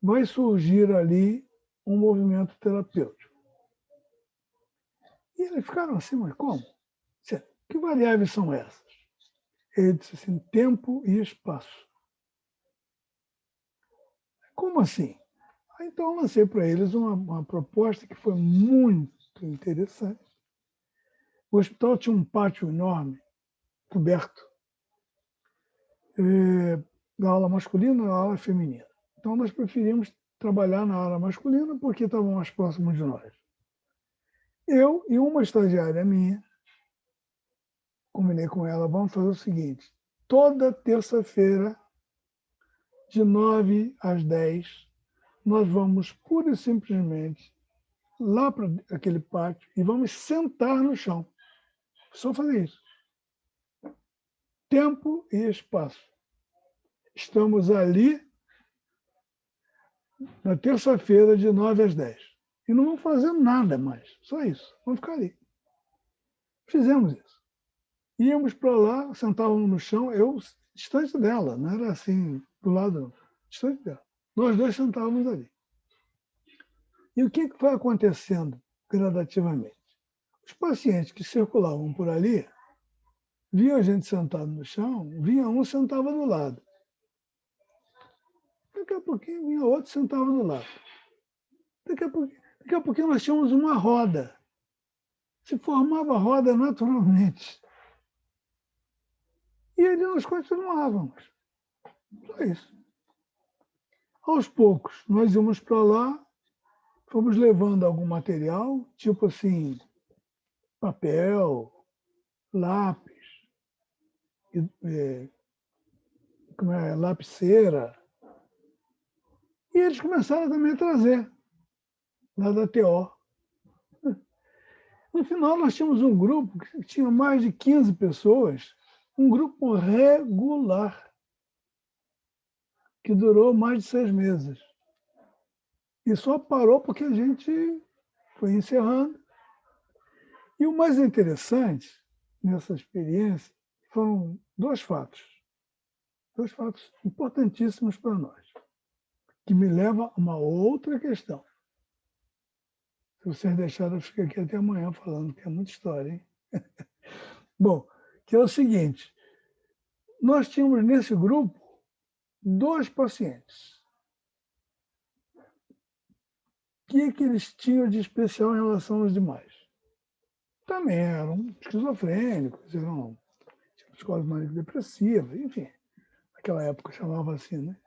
Speaker 2: vai surgir ali um movimento terapêutico. E eles ficaram assim: mas como? Que variáveis são essas? Ele disse assim: tempo e espaço. Como assim? Então, eu lancei para eles uma proposta que foi muito interessante. O hospital tinha um pátio enorme, coberto, da aula masculina e da aula feminina. Então, nós preferimos trabalhar na aula masculina porque estavam mais próximos de nós. Eu e uma estagiária minha, combinei com ela: vamos fazer o seguinte: toda terça-feira, de 9 às 10, nós vamos pura e simplesmente lá para aquele pátio e vamos sentar no chão. Só fazer isso. Tempo e espaço. Estamos ali na terça-feira, de 9 às 10. E não vamos fazer nada mais. Só isso. Vamos ficar ali. Fizemos isso. Íamos para lá, sentávamos no chão, eu distante dela, não era assim, do lado, não. Distante dela. Nós dois sentávamos ali. E o que foi acontecendo gradativamente? Os pacientes que circulavam por ali viam a gente sentado no chão, vinha um, sentava do lado. Daqui a pouquinho vinha outro, sentava do lado. Daqui a pouquinho nós tínhamos uma roda. Se formava a roda naturalmente. E ali nós continuávamos. Só isso. Aos poucos, nós íamos para lá, fomos levando algum material, tipo assim, papel, lápis, lapiseira, E eles começaram também a trazer, lá da TO. No final, nós tínhamos um grupo que tinha mais de 15 pessoas, um grupo regular, que durou mais de 6 meses. E só parou porque a gente foi encerrando. E o mais interessante nessa experiência foram dois fatos importantíssimos para nós, que me levam a uma outra questão. Se vocês deixarem, eu fico aqui até amanhã falando, que é muita história, hein? Bom, que é o seguinte, nós tínhamos nesse grupo 2 pacientes. O que eles tinham de especial em relação aos demais? Também eram esquizofrênicos, eram psicose maníaco-depressiva, enfim, naquela época chamava assim, né?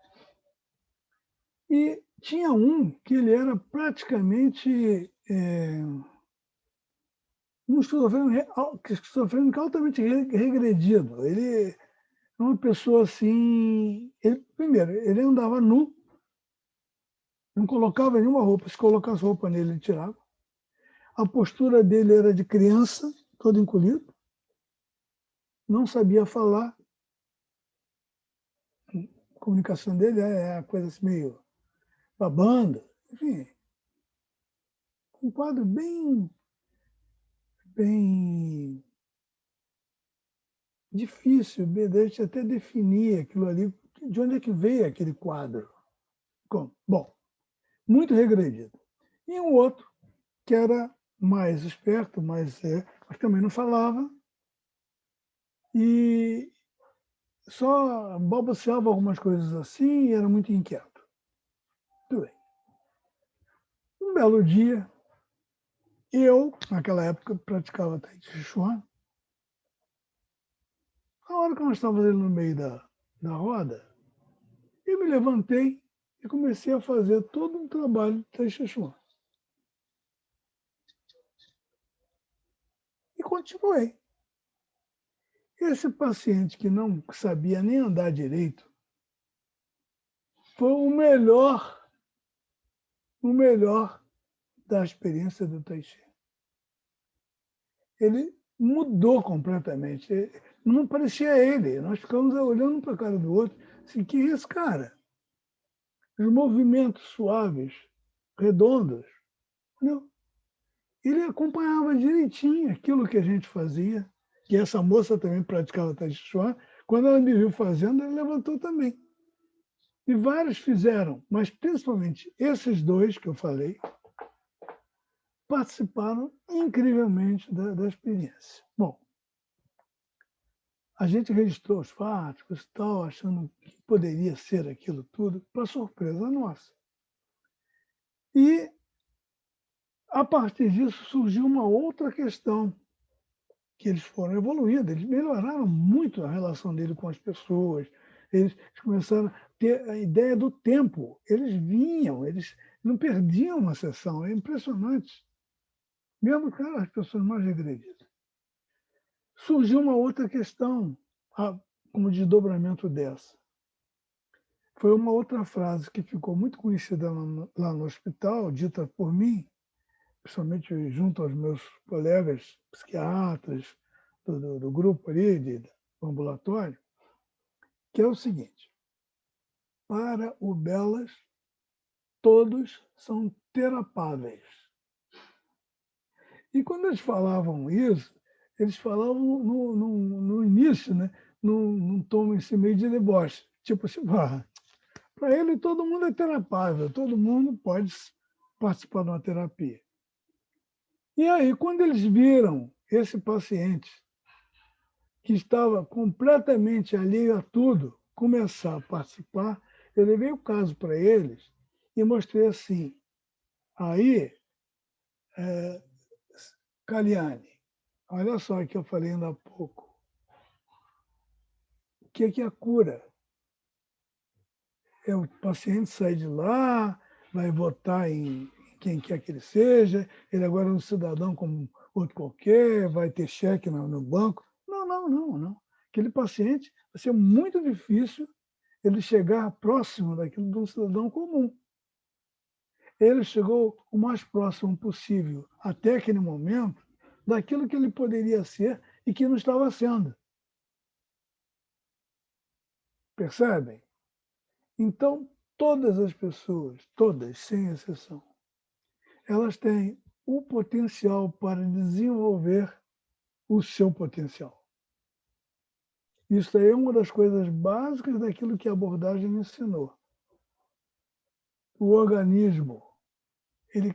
Speaker 2: E tinha um que ele era praticamente um esquizofrênico altamente regredido. Ele é uma pessoa assim... Primeiro, ele andava nu, não colocava nenhuma roupa. Se colocasse roupa nele, ele tirava. A postura dele era de criança, todo encolhido. Não sabia falar. A comunicação dele é a coisa assim, meio babando. Enfim, um quadro bem difícil de a gente até definir aquilo ali, de onde é que veio aquele quadro. Bom, muito regredido. E um outro que era mais esperto, mas também não falava, e só balbuciava algumas coisas assim e era muito inquieto. Tudo bem. Um belo dia, eu, naquela época, praticava Tai Chi Chuan. A hora que nós estávamos ali no meio da roda, eu me levantei e comecei a fazer todo um trabalho de Tai Chi Chuan. E continuei. Esse paciente que não sabia nem andar direito foi o melhor da experiência do Tai Chi. Ele mudou completamente. Não parecia ele. Nós ficamos olhando para a cara do outro. Assim, que é esse cara? Os movimentos suaves, redondos. Não. Ele acompanhava direitinho aquilo que a gente fazia. E essa moça também praticava Tai Chi Chuan. Quando ela me viu fazendo, ela levantou também. E vários fizeram, mas principalmente esses dois que eu falei, participaram incrivelmente da experiência. Bom, a gente registrou os fatos e tal, achando que poderia ser aquilo tudo, para surpresa nossa. E, a partir disso, surgiu uma outra questão, que eles foram evoluindo, eles melhoraram muito a relação dele com as pessoas, eles começaram a ter a ideia do tempo, eles vinham, eles não perdiam uma sessão, é impressionante. Mesmo as pessoas mais regredidas. Surgiu uma outra questão, como desdobramento dessa. Foi uma outra frase que ficou muito conhecida lá no hospital, dita por mim, principalmente junto aos meus colegas psiquiatras do grupo ali, do ambulatório, que é o seguinte: para o Belas, todos são terapáveis. E quando eles falavam isso, eles falavam no início, né? num tom assim, meio de deboche. Tipo assim, para ele todo mundo é terapável, todo mundo pode participar de uma terapia. E aí, quando eles viram esse paciente, que estava completamente alheio a tudo, começar a participar, eu levei o caso para eles e mostrei assim, aí, Caliane, olha só o que eu falei ainda há pouco. O que é a cura? É o paciente sair de lá, vai votar em quem quer que ele seja, ele agora é um cidadão como outro qualquer, vai ter cheque no banco. Não. Aquele paciente vai ser muito difícil ele chegar próximo daquilo de um cidadão comum. ele chegou o mais próximo possível, até aquele momento, daquilo que ele poderia ser e que não estava sendo. Percebem? Então, todas as pessoas, todas, sem exceção, elas têm o potencial para desenvolver o seu potencial. Isso aí é uma das coisas básicas daquilo que a abordagem ensinou. O organismo, ele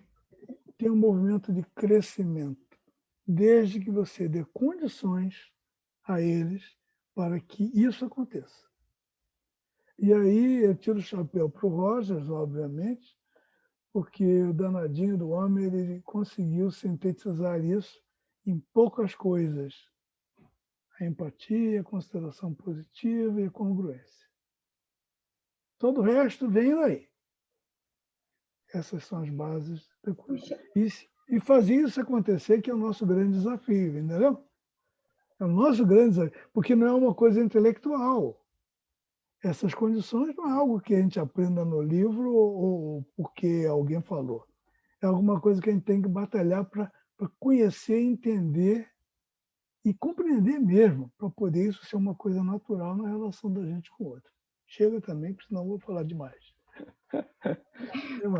Speaker 2: tem um movimento de crescimento, desde que você dê condições a eles para que isso aconteça. E aí eu tiro o chapéu para o Rogers, obviamente, porque o danadinho do homem ele conseguiu sintetizar isso em poucas coisas. A empatia, a consideração positiva e a congruência. Todo o resto vem daí. Essas são as bases da coisa. E fazer isso acontecer, que é o nosso grande desafio, entendeu? É o nosso grande desafio, porque não é uma coisa intelectual. Essas condições não é algo que a gente aprenda no livro ou porque alguém falou. É alguma coisa que a gente tem que batalhar para conhecer, entender e compreender mesmo, para poder isso ser uma coisa natural na relação da gente com o outro. Chega também, porque senão eu vou falar demais.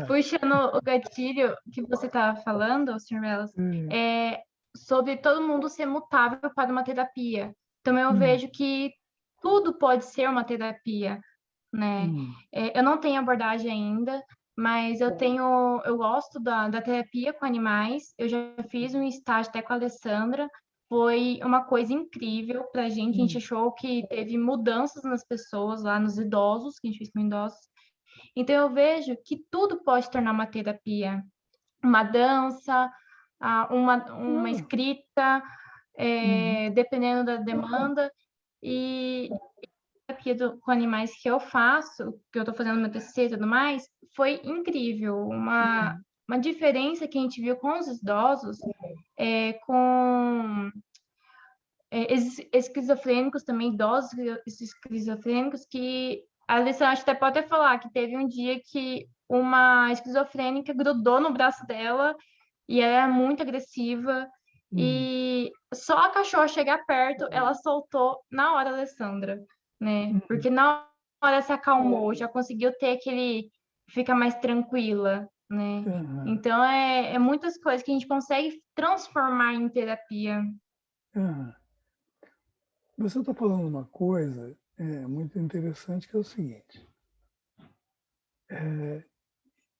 Speaker 3: Puxando o gatilho que você estava falando, Sr. Melas, sobre todo mundo ser mutável para uma terapia. Então, eu vejo que tudo pode ser uma terapia, né? Eu não tenho abordagem ainda, mas eu gosto da terapia com animais. Eu já fiz um estágio até com a Alessandra. Foi uma coisa incrível para a gente achou que teve mudanças nas pessoas lá, nos idosos, que a gente fez com idosos. Então, eu vejo que tudo pode tornar uma terapia. Uma dança, uma escrita, dependendo da demanda. E a terapia com animais que eu faço, que eu estou fazendo meu TCC e tudo mais, foi incrível. Uma diferença que a gente viu com os idosos, com esquizofrênicos também, idosos esquizofrênicos, que a Alessandra até pode até falar que teve um dia que uma esquizofrênica grudou no braço dela e ela era muito agressiva e só a cachorra chegar perto, ela soltou na hora a Alessandra, né? Porque na hora se acalmou, já conseguiu ter fica mais tranquila, né? Então é muitas coisas que a gente consegue transformar em terapia.
Speaker 2: Você está falando uma coisa muito interessante, que é o seguinte.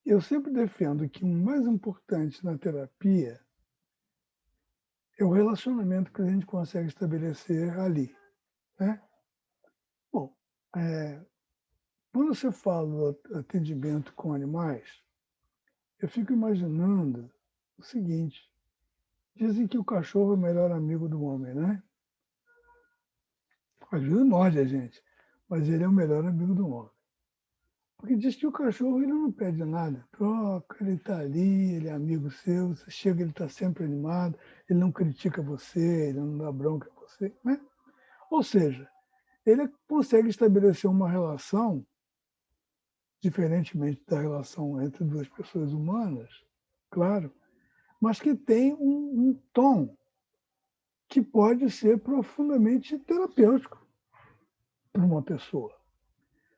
Speaker 2: Eu sempre defendo que o mais importante na terapia é o relacionamento que a gente consegue estabelecer ali, né? Bom, quando você fala do atendimento com animais, eu fico imaginando o seguinte. Dizem que o cachorro é o melhor amigo do homem, né? Às vezes morde a gente, mas ele é o melhor amigo do homem. Porque diz que o cachorro ele não pede nada, troca, ele está ali, ele é amigo seu, você chega, ele está sempre animado, ele não critica você, ele não dá bronca a você, né? Ou seja, ele consegue estabelecer uma relação, diferentemente da relação entre duas pessoas humanas, claro, mas que tem um tom que pode ser profundamente terapêutico para uma pessoa.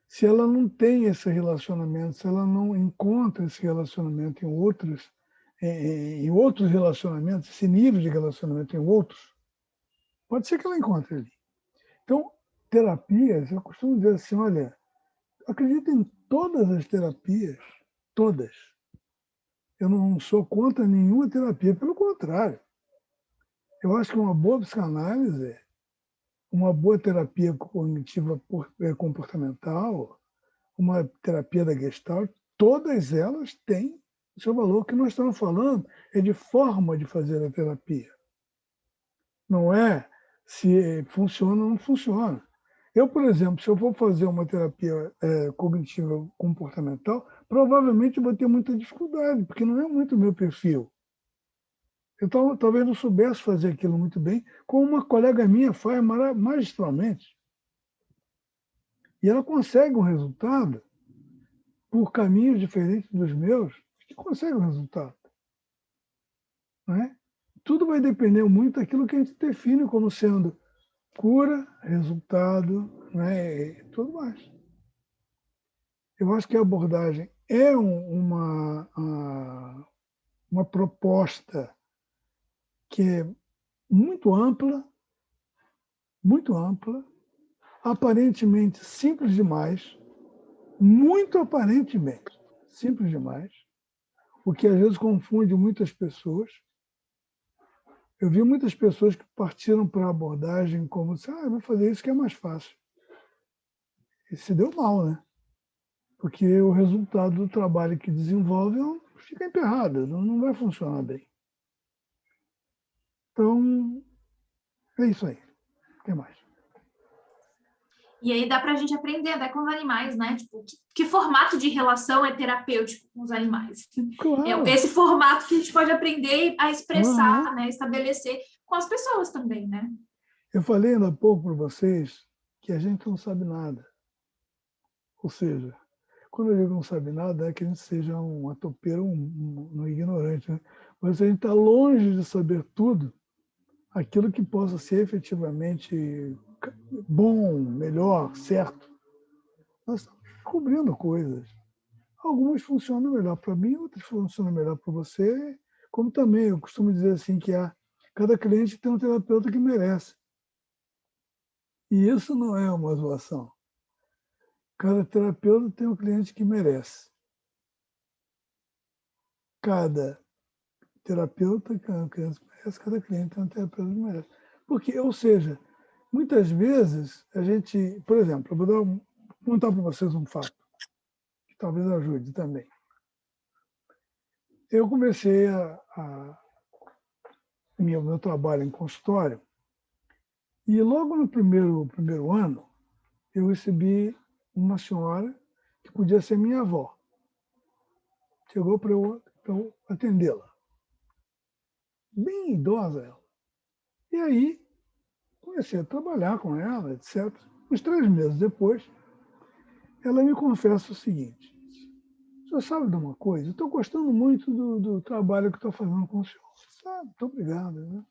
Speaker 2: Se ela não tem esse relacionamento, se ela não encontra esse relacionamento em outros relacionamentos, esse nível de relacionamento em outros, pode ser que ela encontre ali. Então, terapias, eu costumo dizer assim, olha, acredito em todas as terapias, todas. Eu não sou contra nenhuma terapia, pelo contrário. Eu acho que uma boa psicanálise, uma boa terapia cognitiva comportamental, uma terapia da Gestalt, todas elas têm o seu valor. O que nós estamos falando é de forma de fazer a terapia. Não é se funciona ou não funciona. Eu, por exemplo, se eu for fazer uma terapia cognitiva comportamental, provavelmente vou ter muita dificuldade, porque não é muito o meu perfil. Então, talvez não soubesse fazer aquilo muito bem, como uma colega minha faz magistralmente. E ela consegue um resultado por caminhos diferentes dos meus, que consegue o resultado. Não é? Tudo vai depender muito daquilo que a gente define como sendo cura, resultado, né, e tudo mais. Eu acho que a abordagem é uma proposta que é muito ampla, aparentemente simples demais, muito aparentemente simples demais, o que às vezes confunde muitas pessoas. Eu vi muitas pessoas que partiram para a abordagem como se, vou fazer isso que é mais fácil. E se deu mal, né? Porque o resultado do trabalho que desenvolve fica emperrado, não vai funcionar bem. Então, é isso aí. O que mais?
Speaker 1: E aí dá para a gente aprender até com os animais, né? Tipo, que formato de relação é terapêutico com os animais?
Speaker 2: Claro.
Speaker 1: É esse formato que a gente pode aprender a expressar,
Speaker 2: Uhum.
Speaker 1: né? Estabelecer com as pessoas também, né?
Speaker 2: Eu falei ainda há pouco para vocês que a gente não sabe nada. Ou seja, quando eu digo não sabe nada, não é que a gente seja um atopeiro, um ignorante, né? Mas a gente está longe de saber tudo, aquilo que possa ser efetivamente bom, melhor, certo. Nós estamos descobrindo coisas. Algumas funcionam melhor para mim, outras funcionam melhor para você. Como também eu costumo dizer assim que cada cliente tem um terapeuta que merece. E isso não é uma zoação. Cada terapeuta tem um cliente que merece. Cada terapeuta, cada cliente merece, cada cliente tem um terapeuta que merece. Porque, ou seja, muitas vezes a gente, por exemplo, eu vou contar para vocês um fato, que talvez ajude também. Eu comecei meu trabalho em consultório e logo no primeiro ano eu recebi uma senhora que podia ser minha avó. Chegou para eu atendê-la. Bem idosa ela. E aí comecei a trabalhar com ela, etc. Uns 3 meses depois, ela me confessa o seguinte: o senhor sabe de uma coisa? Eu estou gostando muito do trabalho que estou fazendo com o senhor. Sabe, muito obrigado. Né?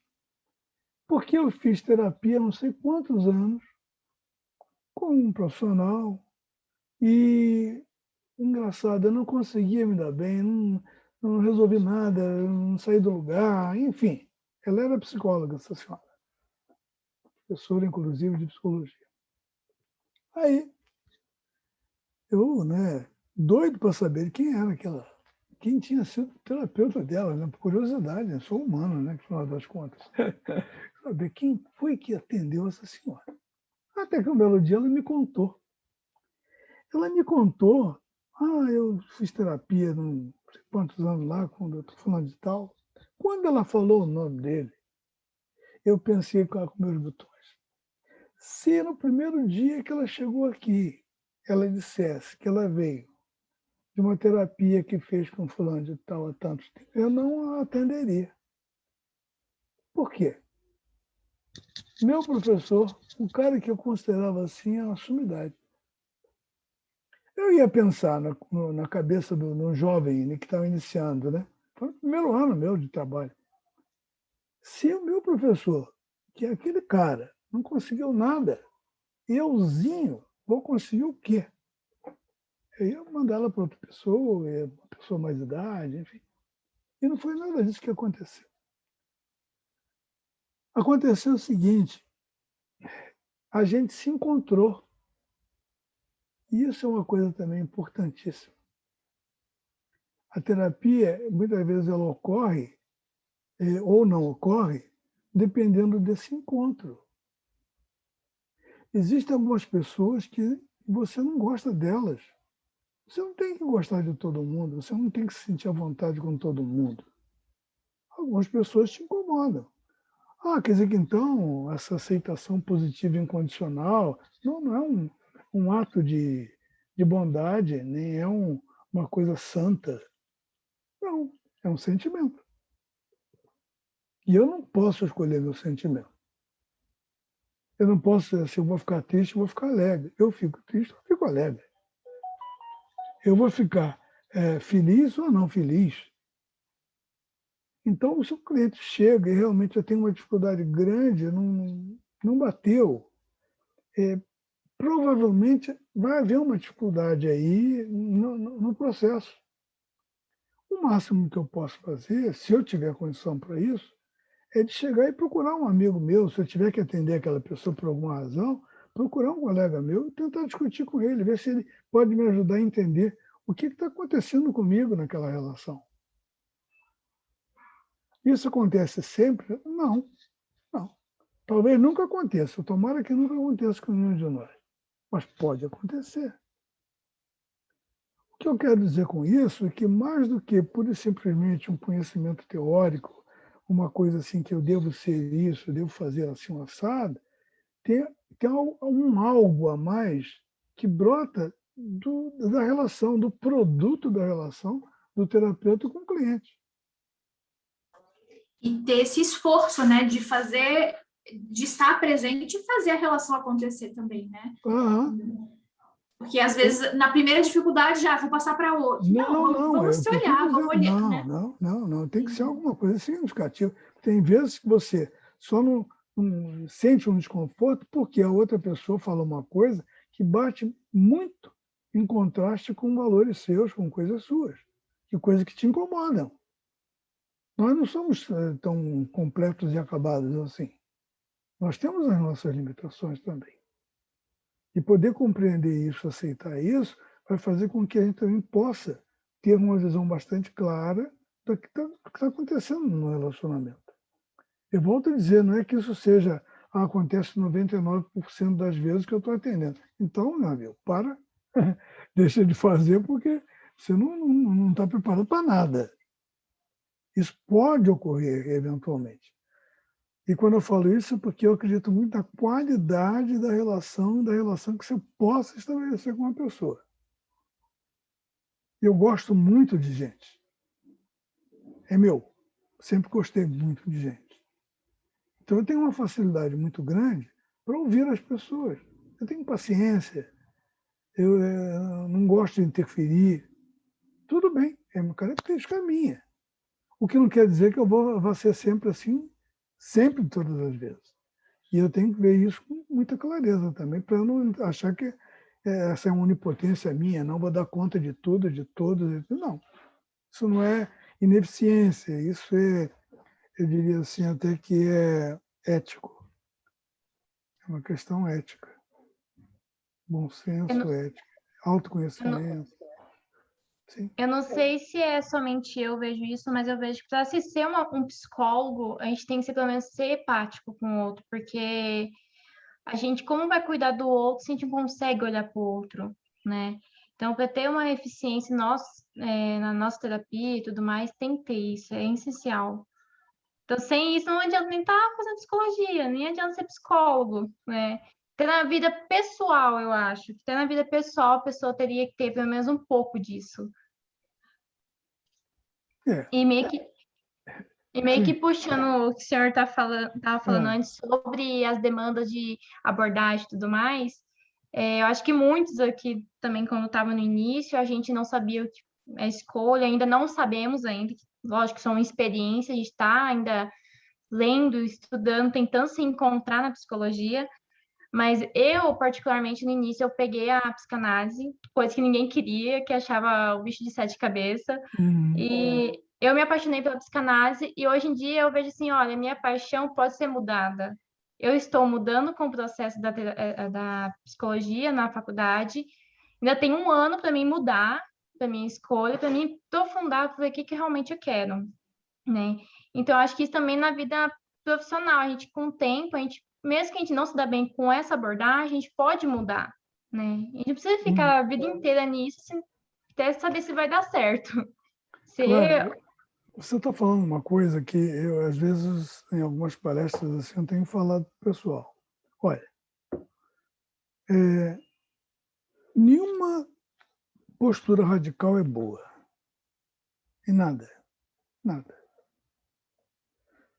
Speaker 2: Porque eu fiz terapia há não sei quantos anos com um profissional e, engraçado, eu não conseguia me dar bem, não resolvi nada, não saí do lugar, enfim. Ela era psicóloga, essa senhora. Professora, inclusive, de psicologia. Aí, eu, né, doido para saber quem era quem tinha sido o terapeuta dela, né? Por curiosidade, eu sou humano, né, no final das contas. Saber quem foi que atendeu essa senhora. Até que um belo dia ela me contou. Ela me contou, eu fiz terapia não sei quantos anos lá, quando eu estou falando de tal. Quando ela falou o nome dele, eu pensei com meus botões. Se no primeiro dia que ela chegou aqui, ela dissesse que ela veio de uma terapia que fez com fulano de tal há tantos tempos, eu não a atenderia. Por quê? Meu professor, o cara que eu considerava assim, é uma sumidade. Eu ia pensar na cabeça de um jovem, né, que estava iniciando, né? Foi o primeiro ano meu de trabalho. Se o meu professor, que é aquele cara, não conseguiu nada, euzinho, vou conseguir o quê? Eu ia mandar ela para outra pessoa, uma pessoa mais idade, enfim. E não foi nada disso que aconteceu. Aconteceu o seguinte: a gente se encontrou. E isso é uma coisa também importantíssima. A terapia, muitas vezes, ela ocorre ou não ocorre, dependendo desse encontro. Existem algumas pessoas que você não gosta delas. Você não tem que gostar de todo mundo, você não tem que se sentir à vontade com todo mundo. Algumas pessoas te incomodam. Quer dizer que então essa aceitação positiva incondicional não é um ato de bondade, nem é uma coisa santa. Não, é um sentimento. E eu não posso escolher meu sentimento. Eu não posso dizer assim, eu vou ficar triste, eu vou ficar alegre. Eu fico triste, eu fico alegre. Eu vou ficar feliz ou não feliz. Então, se o cliente chega e realmente tem uma dificuldade grande, não bateu, provavelmente vai haver uma dificuldade aí no processo. O máximo que eu posso fazer, se eu tiver condição para isso, é de chegar e procurar um amigo meu, se eu tiver que atender aquela pessoa por alguma razão, procurar um colega meu e tentar discutir com ele, ver se ele pode me ajudar a entender o que está acontecendo comigo naquela relação. Isso acontece sempre? Não, não. Talvez nunca aconteça, tomara que nunca aconteça com nenhum de nós, mas pode acontecer. O que eu quero dizer com isso é que, mais do que pura e simplesmente um conhecimento teórico, uma coisa assim que eu devo ser isso, eu devo fazer assim um assado, tem um algo a mais que brota da relação, do produto da relação do terapeuta com o cliente.
Speaker 1: E ter esse esforço, né, de fazer, de estar presente e fazer a relação acontecer também, né?
Speaker 2: Aham.
Speaker 1: Porque, às vezes, na primeira dificuldade, já vou passar para outro.
Speaker 2: Não,
Speaker 1: vamos se olhar, vamos olhar,
Speaker 2: não,
Speaker 1: né?
Speaker 2: não. Tem que ser alguma coisa significativa. Tem vezes que você só não sente um desconforto porque a outra pessoa fala uma coisa que bate muito em contraste com valores seus, com coisas suas, que coisas que te incomodam. Nós não somos tão completos e acabados assim. Nós temos as nossas limitações também. E poder compreender isso, aceitar isso, vai fazer com que a gente também possa ter uma visão bastante clara do que está acontecendo no relacionamento. Eu volto a dizer, não é que isso seja, acontece 99% das vezes que eu estou atendendo. Então, meu amigo, para, deixa de fazer, porque você não está preparado para nada. Isso pode ocorrer, eventualmente. E quando eu falo isso é porque eu acredito muito na qualidade da relação que você possa estabelecer com uma pessoa. Eu gosto muito de gente. É meu. Sempre gostei muito de gente. Então eu tenho uma facilidade muito grande para ouvir as pessoas. Eu tenho paciência. Eu não gosto de interferir. Tudo bem, é uma característica minha. O que não quer dizer que eu vou ser sempre assim, sempre, todas as vezes. E eu tenho que ver isso com muita clareza também, para eu não achar que essa é uma onipotência minha, não vou dar conta de tudo, de todos. Não, isso não é ineficiência, isso é, eu diria assim, até que é ético. É uma questão ética. Bom senso, ética, autoconhecimento. Sim.
Speaker 3: Eu não sei se é somente eu vejo isso, mas eu vejo que para se ser um psicólogo, a gente tem que ser, pelo menos ser empático com o outro, porque a gente, como vai cuidar do outro se a gente não consegue olhar para o outro, né? Então, para ter uma eficiência na nossa terapia e tudo mais, tem que ter isso, é essencial. Então, sem isso, não adianta nem estar fazendo psicologia, nem adianta ser psicólogo, né? Até na vida pessoal, eu acho. Até na vida pessoal, a pessoa teria que ter pelo menos um pouco disso.
Speaker 2: É.
Speaker 3: E meio que
Speaker 2: Sim.
Speaker 3: puxando o que o senhor estava falando
Speaker 2: É.
Speaker 3: antes sobre as demandas de abordagem e tudo mais, eu acho que muitos aqui também, quando estava no início, a gente não sabia o que a escolha, ainda não sabemos ainda, lógico que são experiências, a gente está ainda lendo, estudando, tentando se encontrar na psicologia, mas eu, particularmente, no início, eu peguei a psicanálise, coisa que ninguém queria, que achava o bicho de sete cabeças, e eu me apaixonei pela psicanálise e hoje em dia eu vejo assim, olha, minha paixão pode ser mudada. Eu estou mudando com o processo da psicologia na faculdade. Ainda tem um ano para mim mudar, para minha escolha, para mim aprofundar, para ver o que realmente eu quero, né? Então, eu acho que isso também na vida profissional, a gente com o tempo, mesmo que a gente não se dá bem com essa abordagem, a gente pode mudar, né? A gente não precisa ficar a vida inteira nisso, até saber se vai dar certo.
Speaker 2: Claro, você está falando uma coisa que eu, às vezes, em algumas palestras, assim, eu tenho falado para o pessoal. Olha, nenhuma postura radical é boa. E nada.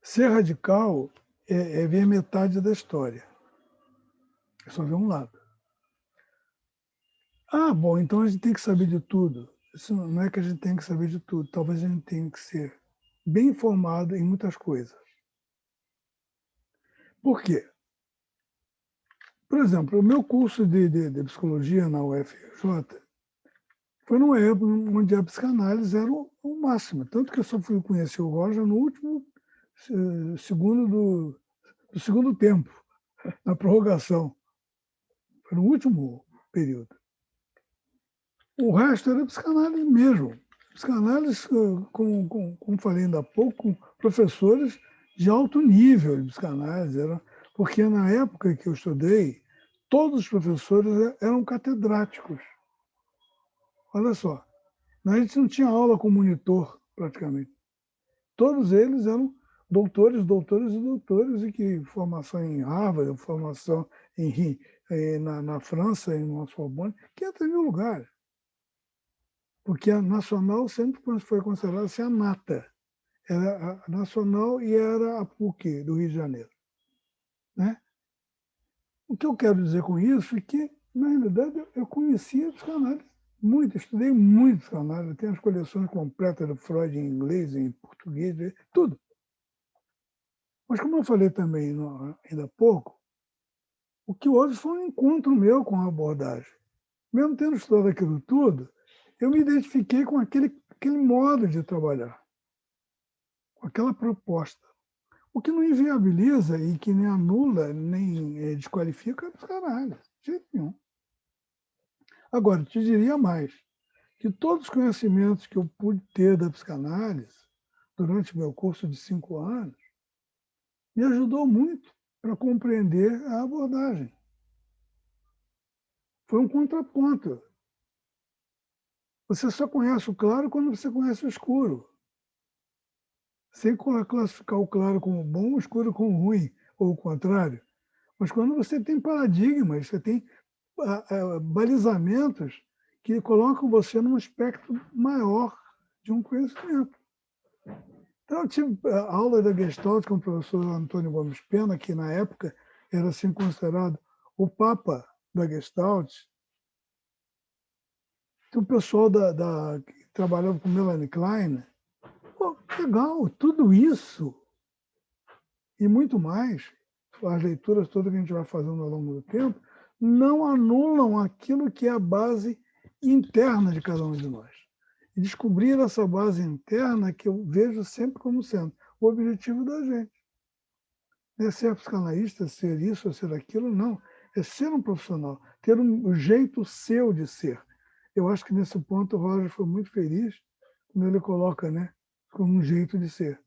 Speaker 2: Ser radical é ver metade da história. É só ver um lado. Ah, bom, então a gente tem que saber de tudo. isso não é que a gente tem que saber de tudo, talvez a gente tenha que ser bem informado em muitas coisas. Por quê? Por exemplo, o meu curso de psicologia na UFRJ foi numa época onde a psicanálise era o máximo. Tanto que eu só fui conhecer o Roger no último segundo do segundo tempo, na prorrogação. Foi no último período. O resto era psicanálise mesmo. Psicanálise, como falei ainda há pouco, com professores de alto nível de psicanálise. Porque na época que eu estudei, todos os professores eram catedráticos. Olha só, a gente não tinha aula com monitor, praticamente. Todos eles eram doutores, doutores e doutores, e que formação em Harvard, formação na França, em Sorbonne, 500 mil lugares. Porque a nacional sempre foi considerada assim, a nata. Era a nacional e era a PUC do Rio de Janeiro. Né? O que eu quero dizer com isso é que, na realidade, eu conhecia psicanálise muito, estudei muito psicanálise, eu tenho as coleções completas do Freud em inglês, em português, tudo. Mas, como eu falei também ainda há pouco, o que houve foi um encontro meu com a abordagem. Mesmo tendo estudado aquilo tudo, eu me identifiquei com aquele modo de trabalhar, com aquela proposta. O que não inviabiliza e que nem anula, nem desqualifica a psicanálise, de jeito nenhum. Agora, te diria mais, que todos os conhecimentos que eu pude ter da psicanálise durante meu curso de 5 anos me ajudou muito para compreender a abordagem. Foi um contraponto. Você só conhece o claro quando você conhece o escuro. Sem classificar o claro como bom, o escuro como ruim, ou o contrário. Mas quando você tem paradigmas, você tem balizamentos que colocam você num espectro maior de um conhecimento. Então, eu tive a aula da Gestalt com o professor Antônio Gomes Pena, que na época era assim considerado o papa da Gestalt. Tem o pessoal que trabalhava com Melanie Klein. Pô, legal, tudo isso e muito mais, as leituras todas que a gente vai fazendo ao longo do tempo, não anulam aquilo que é a base interna de cada um de nós. E descobrir essa base interna que eu vejo sempre como sendo o objetivo da gente. Não é ser psicanalista, ser isso ou ser aquilo, não. É ser um profissional, ter um jeito seu de ser. Eu acho que nesse ponto o Roger foi muito feliz quando ele coloca, né, como um jeito de ser.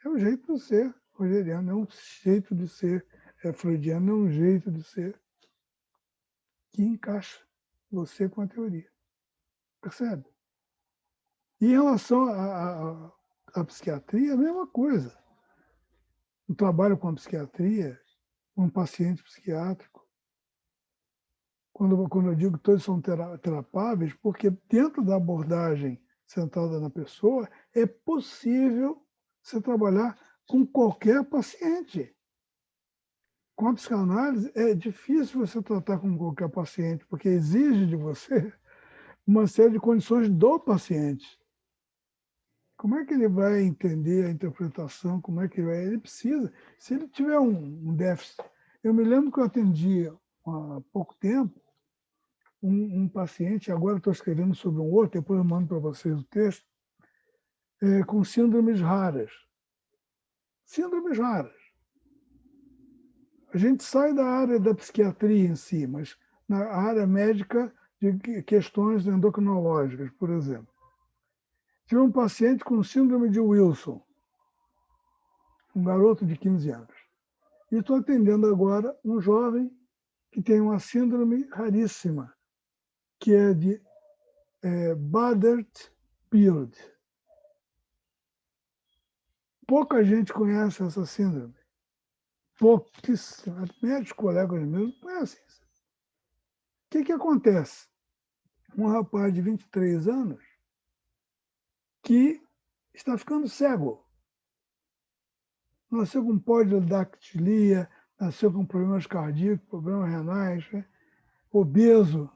Speaker 2: É um jeito de ser rogeriano, é um jeito de ser freudiano, é um jeito de ser que encaixa você com a teoria. Percebe? E em relação à psiquiatria, é a mesma coisa. O trabalho com a psiquiatria, com um paciente psiquiátrico, quando eu digo que todos são terapáveis, porque dentro da abordagem centrada na pessoa, é possível você trabalhar com qualquer paciente. Com a psicanálise, é difícil você tratar com qualquer paciente, porque exige de você uma série de condições do paciente. Como é que ele vai entender a interpretação? Como é que ele precisa? Se ele tiver um déficit. Eu me lembro que eu atendi há pouco tempo um paciente, agora estou escrevendo sobre um outro, depois eu mando para vocês o texto, com síndromes raras. Síndromes raras. A gente sai da área da psiquiatria em si, mas na área médica de questões endocrinológicas, por exemplo. Tive um paciente com síndrome de Wilson, um garoto de 15 anos. E estou atendendo agora um jovem que tem uma síndrome raríssima, que é de Bardet-Biedl. Pouca gente conhece essa síndrome. Pouquíssimos. Médicos, colegas meus não conhecem isso. O que acontece? Um rapaz de 23 anos que está ficando cego. Nasceu com polidactilia, nasceu com problemas cardíacos, problemas renais, obeso.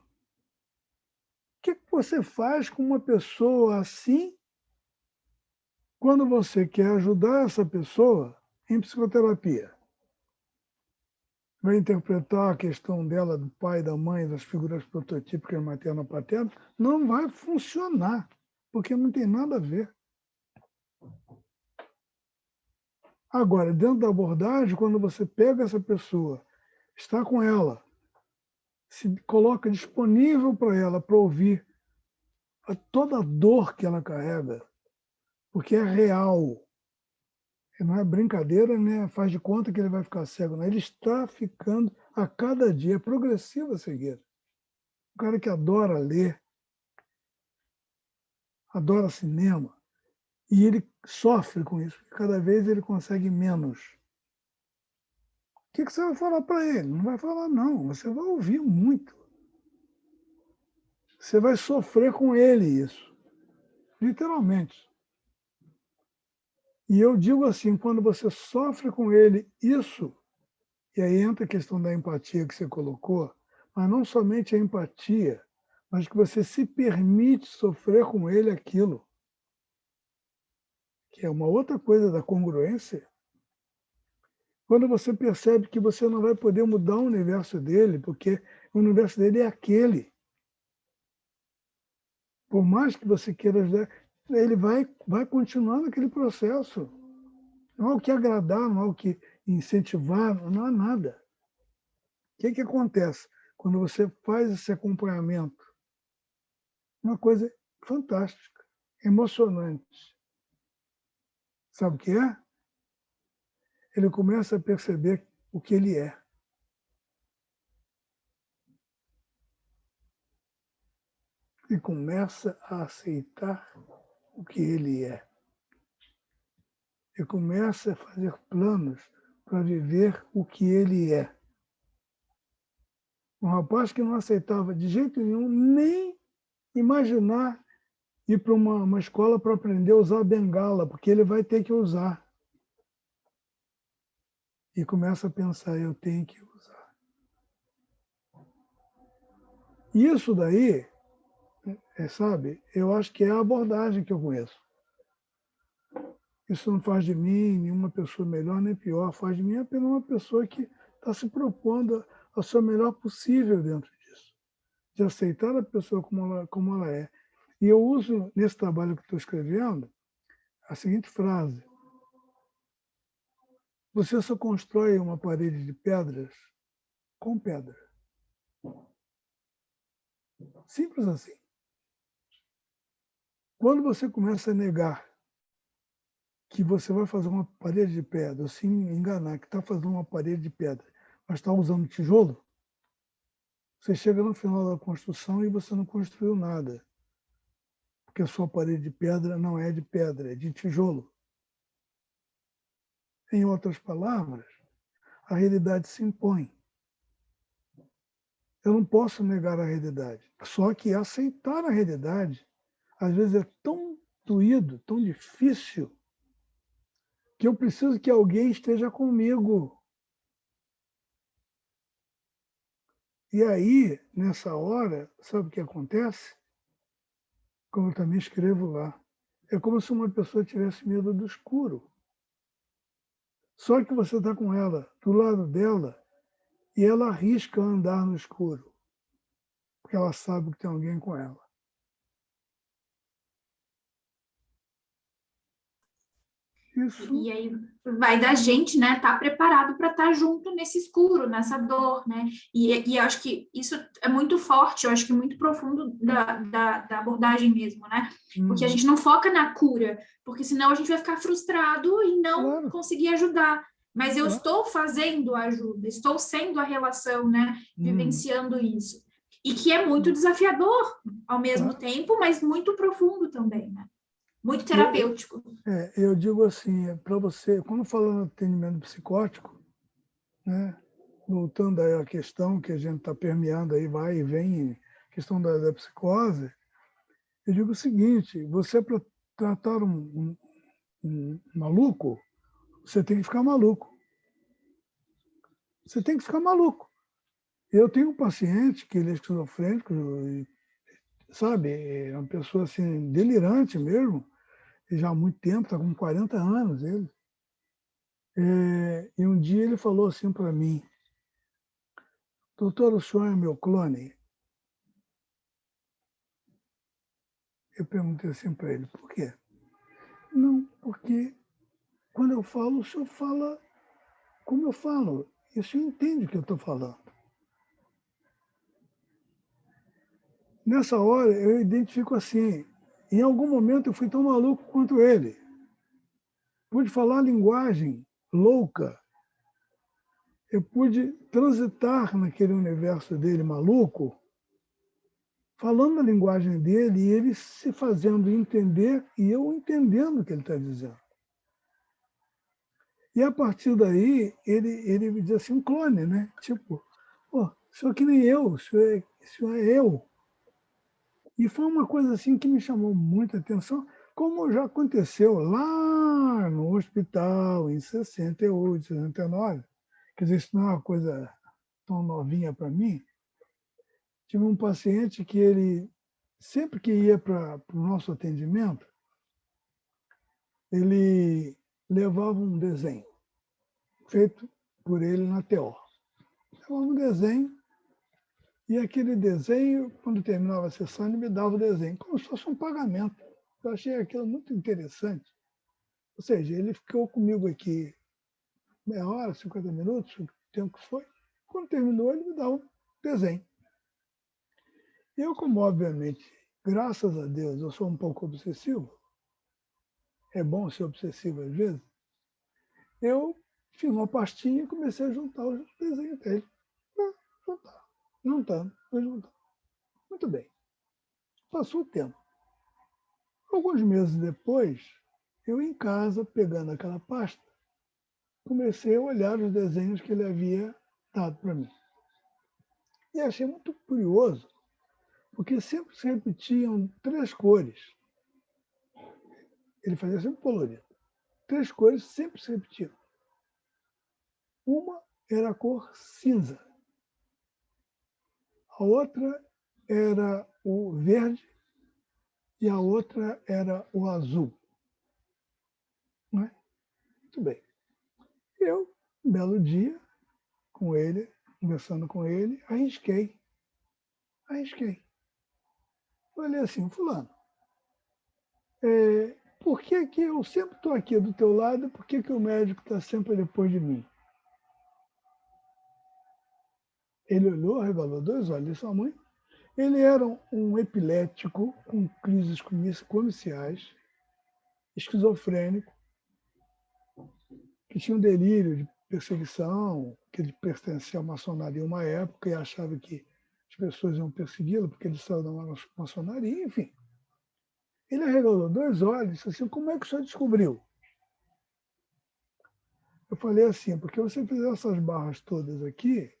Speaker 2: que você faz com uma pessoa assim quando você quer ajudar essa pessoa em psicoterapia? Vai interpretar a questão dela, do pai, da mãe, das figuras prototípicas materno-paterno? Não vai funcionar, porque não tem nada a ver. Agora, dentro da abordagem, quando você pega essa pessoa, está com ela, se coloca disponível para ela, para ouvir toda a dor que ela carrega, porque é real. Não é brincadeira, né? Faz de conta que ele vai ficar cego. Não. Ele está ficando a cada dia, é progressiva a cegueira. O cara que adora ler, adora cinema, e ele sofre com isso. Cada vez ele consegue menos. O que você vai falar para ele? Não vai falar, não. Você vai ouvir muito. Você vai sofrer com ele isso. Literalmente. E eu digo assim, quando você sofre com ele isso, e aí entra a questão da empatia que você colocou, mas não somente a empatia, mas que você se permite sofrer com ele aquilo, que é uma outra coisa da congruência. Quando você percebe que você não vai poder mudar o universo dele, porque o universo dele é aquele. Por mais que você queira ajudar, ele vai continuar naquele processo. Não há o que agradar, não há o que incentivar, não há nada. O que acontece quando você faz esse acompanhamento? Uma coisa fantástica, emocionante. Sabe o que é? Ele começa a perceber o que ele é. E começa a aceitar o que ele é. E começa a fazer planos para viver o que ele é. Um rapaz que não aceitava de jeito nenhum nem imaginar ir para uma escola para aprender a usar a bengala, porque ele vai ter que usar. E começa a pensar, eu tenho que usar. Isso daí, sabe, eu acho que é a abordagem que eu conheço. Isso não faz de mim nenhuma pessoa melhor nem pior, faz de mim apenas uma pessoa que está se propondo a ser o melhor possível dentro disso, de aceitar a pessoa como ela é. E eu uso, nesse trabalho que estou escrevendo, a seguinte frase: você só constrói uma parede de pedras com pedra. Simples assim. Quando você começa a negar que você vai fazer uma parede de pedra, ou se enganar que está fazendo uma parede de pedra, mas está usando tijolo, você chega no final da construção e você não construiu nada. Porque a sua parede de pedra não é de pedra, é de tijolo. Em outras palavras, a realidade se impõe. Eu não posso negar a realidade. Só que aceitar a realidade, às vezes, é tão doído, tão difícil, que eu preciso que alguém esteja comigo. E aí, nessa hora, sabe o que acontece? Como eu também escrevo lá. É como se uma pessoa tivesse medo do escuro. Só que você está com ela, do lado dela, e ela arrisca andar no escuro, porque ela sabe que tem alguém com ela. Isso.
Speaker 1: E aí vai da gente, né, estar preparado para estar junto nesse escuro, nessa dor, né? E eu acho que isso é muito forte, eu acho que muito profundo da abordagem mesmo, né? Porque a gente não foca na cura, porque senão a gente vai ficar frustrado e não conseguir ajudar. Mas eu estou fazendo a ajuda, estou sendo a relação, né? Vivenciando isso. E que é muito desafiador ao mesmo tempo, mas muito profundo também, né? Muito terapêutico.
Speaker 2: Eu digo assim, para você, quando falo no atendimento psicótico, né, voltando aí à questão que a gente está permeando aí, vai e vem, questão da psicose, eu digo o seguinte: você, para tratar um maluco, você tem que ficar maluco. Você tem que ficar maluco. Eu tenho um paciente que ele é esquizofrênico, sabe, é uma pessoa assim, delirante mesmo, já há muito tempo, está com 40 anos ele. E um dia ele falou assim para mim: doutor, o senhor é meu clone? Eu perguntei assim para ele: por quê? Não, porque quando eu falo, o senhor fala como eu falo, e o senhor entende o que eu estou falando. Nessa hora, eu identifico assim, em algum momento eu fui tão maluco quanto ele. Pude falar linguagem louca, eu pude transitar naquele universo dele maluco, falando a linguagem dele e ele se fazendo entender e eu entendendo o que ele está dizendo. E a partir daí, ele me diz assim, um clone, né? Tipo, pô, o senhor que nem eu, o senhor é eu. E foi uma coisa assim que me chamou muita atenção, como já aconteceu lá no hospital, em 68, 69. Quer dizer, isso não é uma coisa tão novinha para mim. Tive um paciente que ele, sempre que ia para o nosso atendimento, ele levava um desenho feito por ele na TO. Levava um desenho, e aquele desenho, quando terminava a sessão, ele me dava o desenho, como se fosse um pagamento. Eu achei aquilo muito interessante. Ou seja, ele ficou comigo aqui meia hora, 50 minutos, o tempo que foi. Quando terminou, ele me dá um desenho. Eu, como obviamente, graças a Deus, eu sou um pouco obsessivo, é bom ser obsessivo às vezes, eu fiz uma pastinha e comecei a juntar os desenhos dele. Juntando, juntando. Muito bem. Passou o tempo. Alguns meses depois, eu em casa, pegando aquela pasta, comecei a olhar os desenhos que ele havia dado para mim. E achei muito curioso, porque sempre se repetiam 3 cores. Ele fazia sempre colorido. 3 cores sempre se repetiam. Uma era a cor cinza. A outra era o verde e a outra era o azul. Não é? Muito bem. Eu, um belo dia, com ele, conversando com ele, arrisquei. Falei assim, fulano, por que que eu sempre estou aqui do teu lado, por que que o médico está sempre depois de mim? Ele olhou, regalou 2 olhos de sua mãe. Ele era um epilético com crises comiciais, esquizofrênico, que tinha um delírio de perseguição, que ele pertencia à maçonaria uma época e achava que as pessoas iam persegui-lo porque ele saiu da maçonaria, enfim. Ele arregalou 2 olhos e disse assim, como é que o senhor descobriu? Eu falei assim, porque você fez essas barras todas aqui,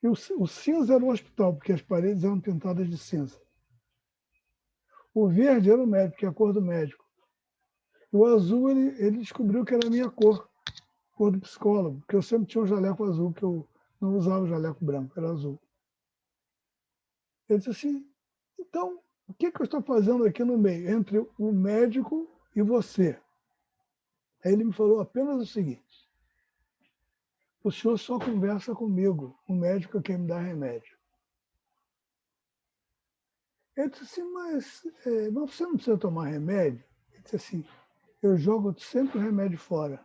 Speaker 2: e o cinza era o hospital, porque as paredes eram pintadas de cinza. O verde era o médico, que é a cor do médico. E o azul, ele descobriu que era a minha cor do psicólogo, porque eu sempre tinha um jaleco azul, que eu não usava o jaleco branco, era azul. Ele disse assim, então, o que eu estou fazendo aqui no meio, entre o médico e você? Aí ele me falou apenas o seguinte, o senhor só conversa comigo, o médico é quem me dá remédio. Eu disse assim, mas você não precisa tomar remédio? Ele disse assim, eu jogo sempre o remédio fora.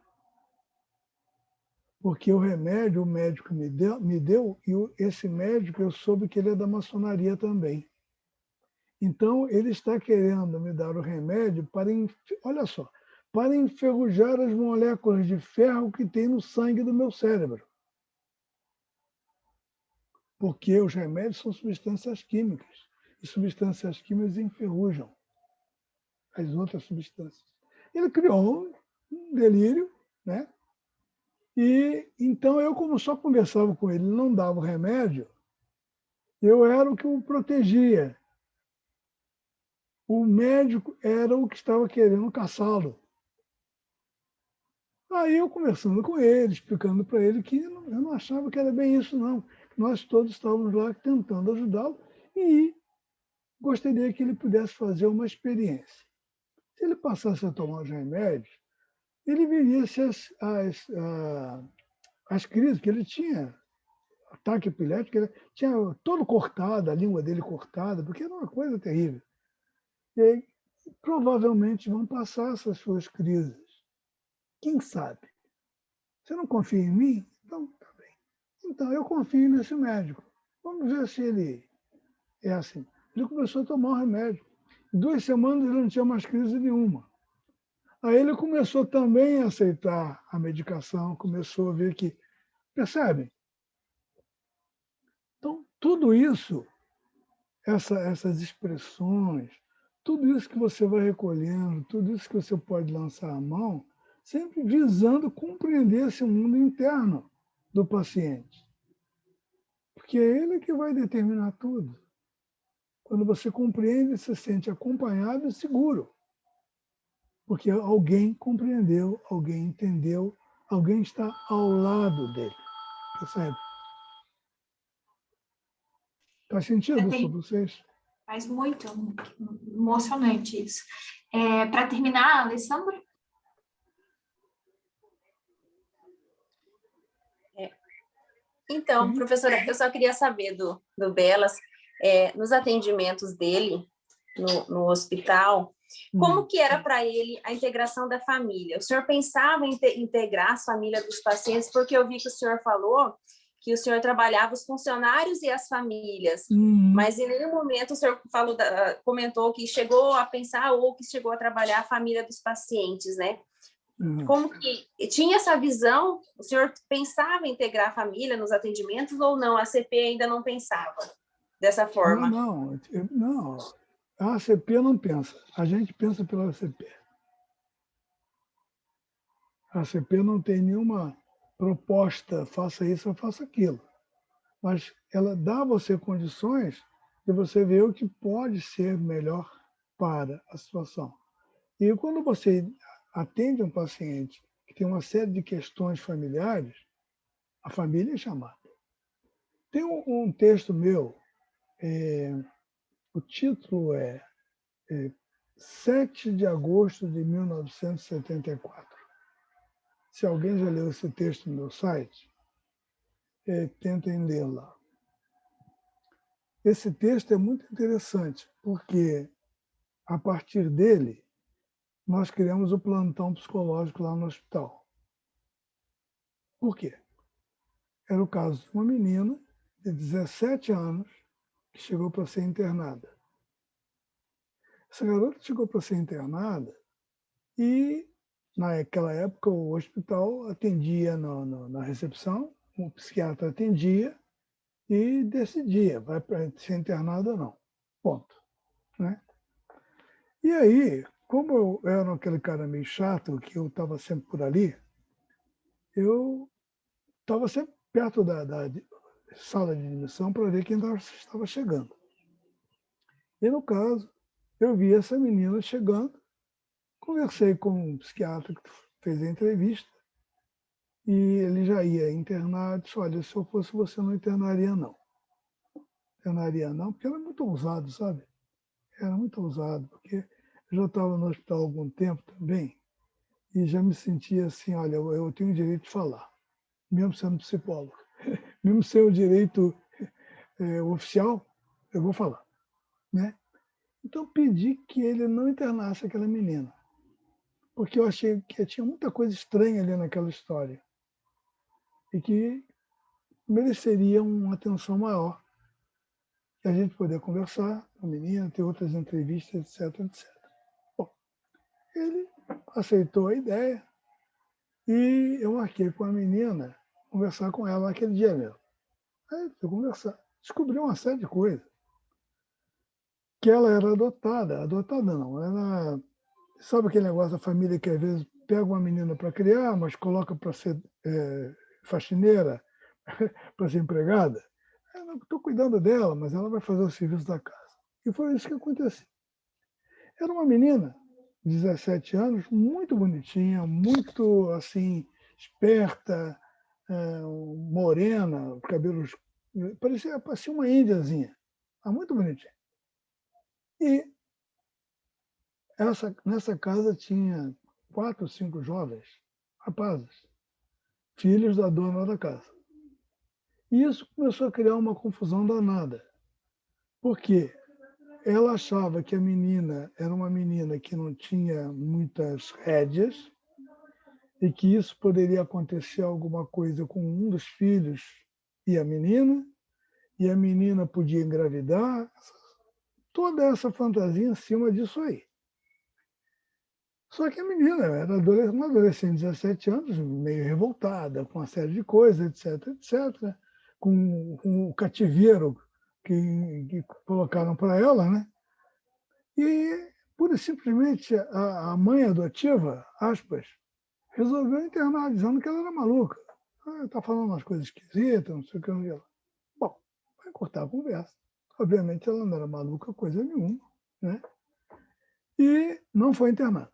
Speaker 2: Porque o remédio, o médico me deu e esse médico eu soube que ele é da maçonaria também. Então, ele está querendo me dar o remédio para, olha só, para enferrujar as moléculas de ferro que tem no sangue do meu cérebro. Porque os remédios são substâncias químicas. E substâncias químicas enferrujam as outras substâncias. Ele criou um delírio, né? E então eu, como só conversava com ele, não dava o remédio, eu era o que o protegia. O médico era o que estava querendo caçá-lo. Aí eu conversando com ele, explicando para ele que eu não achava que era bem isso, não. Nós todos estávamos lá tentando ajudá-lo e gostaria que ele pudesse fazer uma experiência. Se ele passasse a tomar os remédios, ele veria se as crises que ele tinha, ataque epilético, ele tinha todo cortado, a língua dele cortada, porque era uma coisa terrível. E aí, provavelmente vão passar essas suas crises. Quem sabe? Você não confia em mim? Então, tá bem. Então, eu confio nesse médico. Vamos ver se ele é assim. Ele começou a tomar o remédio. Em 2 semanas ele não tinha mais crise nenhuma. Aí ele começou também a aceitar a medicação, começou a ver que... Percebe? Então, tudo isso, essas expressões, tudo isso que você vai recolhendo, tudo isso que você pode lançar a mão, sempre visando compreender esse mundo interno do paciente. Porque é ele que vai determinar tudo. Quando você compreende, você se sente acompanhado e seguro. Porque alguém compreendeu, alguém entendeu, alguém está ao lado dele. Percebe? Faz sentido para vocês?
Speaker 1: Faz muito emocionante isso. Para terminar, Alessandra?
Speaker 4: Então, professora, eu só queria saber do Belas, nos atendimentos dele no hospital, como que era para ele a integração da família? O senhor pensava em integrar a família dos pacientes? Porque eu vi que o senhor falou que o senhor trabalhava os funcionários e as famílias, mas em nenhum momento o senhor comentou que chegou a pensar ou que chegou a trabalhar a família dos pacientes, né? Como que tinha essa visão? O senhor pensava em integrar a família nos atendimentos ou não? A CP ainda não pensava dessa forma?
Speaker 2: Não. A ACP não pensa. A gente pensa pela ACP. A ACP não tem nenhuma proposta, faça isso ou faça aquilo. Mas ela dá a você condições de você ver o que pode ser melhor para a situação. E quando você atende um paciente que tem uma série de questões familiares, a família é chamada. Tem um texto meu, o título é 7 de agosto de 1974. Se alguém já leu esse texto no meu site, tentem ler lá. Esse texto é muito interessante, porque a partir dele, nós criamos o plantão psicológico lá no hospital. Por quê? Era o caso de uma menina de 17 anos que chegou para ser internada. Essa garota chegou para ser internada e, naquela época, o hospital atendia na recepção, o psiquiatra atendia e decidia, vai para ser internado ou não. Ponto. Né? E aí, como eu era aquele cara meio chato, que eu estava sempre por ali, eu estava sempre perto da sala de admissão para ver quem estava chegando. E, no caso, eu vi essa menina chegando, conversei com o psiquiatra que fez a entrevista, e ele já ia internar, disse, olha, se eu fosse você, não internaria não. Internaria não, porque era muito ousado, sabe? Era muito ousado, porque eu já estava no hospital há algum tempo também, e já me sentia assim, olha, eu tenho o direito de falar, mesmo sendo psicólogo. Mesmo sem o direito oficial, eu vou falar. Né? Então, pedi que ele não internasse aquela menina, porque eu achei que tinha muita coisa estranha ali naquela história e que mereceria uma atenção maior, e a gente poder conversar com a menina, ter outras entrevistas, etc, etc. Bom, ele aceitou a ideia e eu marquei com a menina conversar com ela naquele dia mesmo. Aí fui conversar, descobri uma série de coisas. Que ela era adotada não, ela... Sabe aquele negócio da família que às vezes pega uma menina para criar, mas coloca para ser faxineira, para ser empregada? Eu estou cuidando dela, mas ela vai fazer o serviço da casa. E foi isso que aconteceu. Era uma menina, 17 anos, muito bonitinha, muito assim, esperta, morena, cabelos... parecia uma índiazinha, mas muito bonitinha. E nessa casa tinha 4 ou 5 jovens, rapazes, filhos da dona da casa. E isso começou a criar uma confusão danada, porque ela achava que a menina era uma menina que não tinha muitas rédeas e que isso poderia acontecer alguma coisa com um dos filhos e a menina podia engravidar, toda essa fantasia em cima disso aí. Só que a menina era uma adolescente de 17 anos, meio revoltada, com uma série de coisas, etc., etc., com o cativeiro que colocaram para ela, né? E, pura e simplesmente, a mãe adotiva, aspas, resolveu internar, dizendo que ela era maluca. Está falando umas coisas esquisitas, não sei o que. Não sei o que. Bom, vai cortar a conversa. Obviamente, ela não era maluca coisa nenhuma, né? E não foi internada.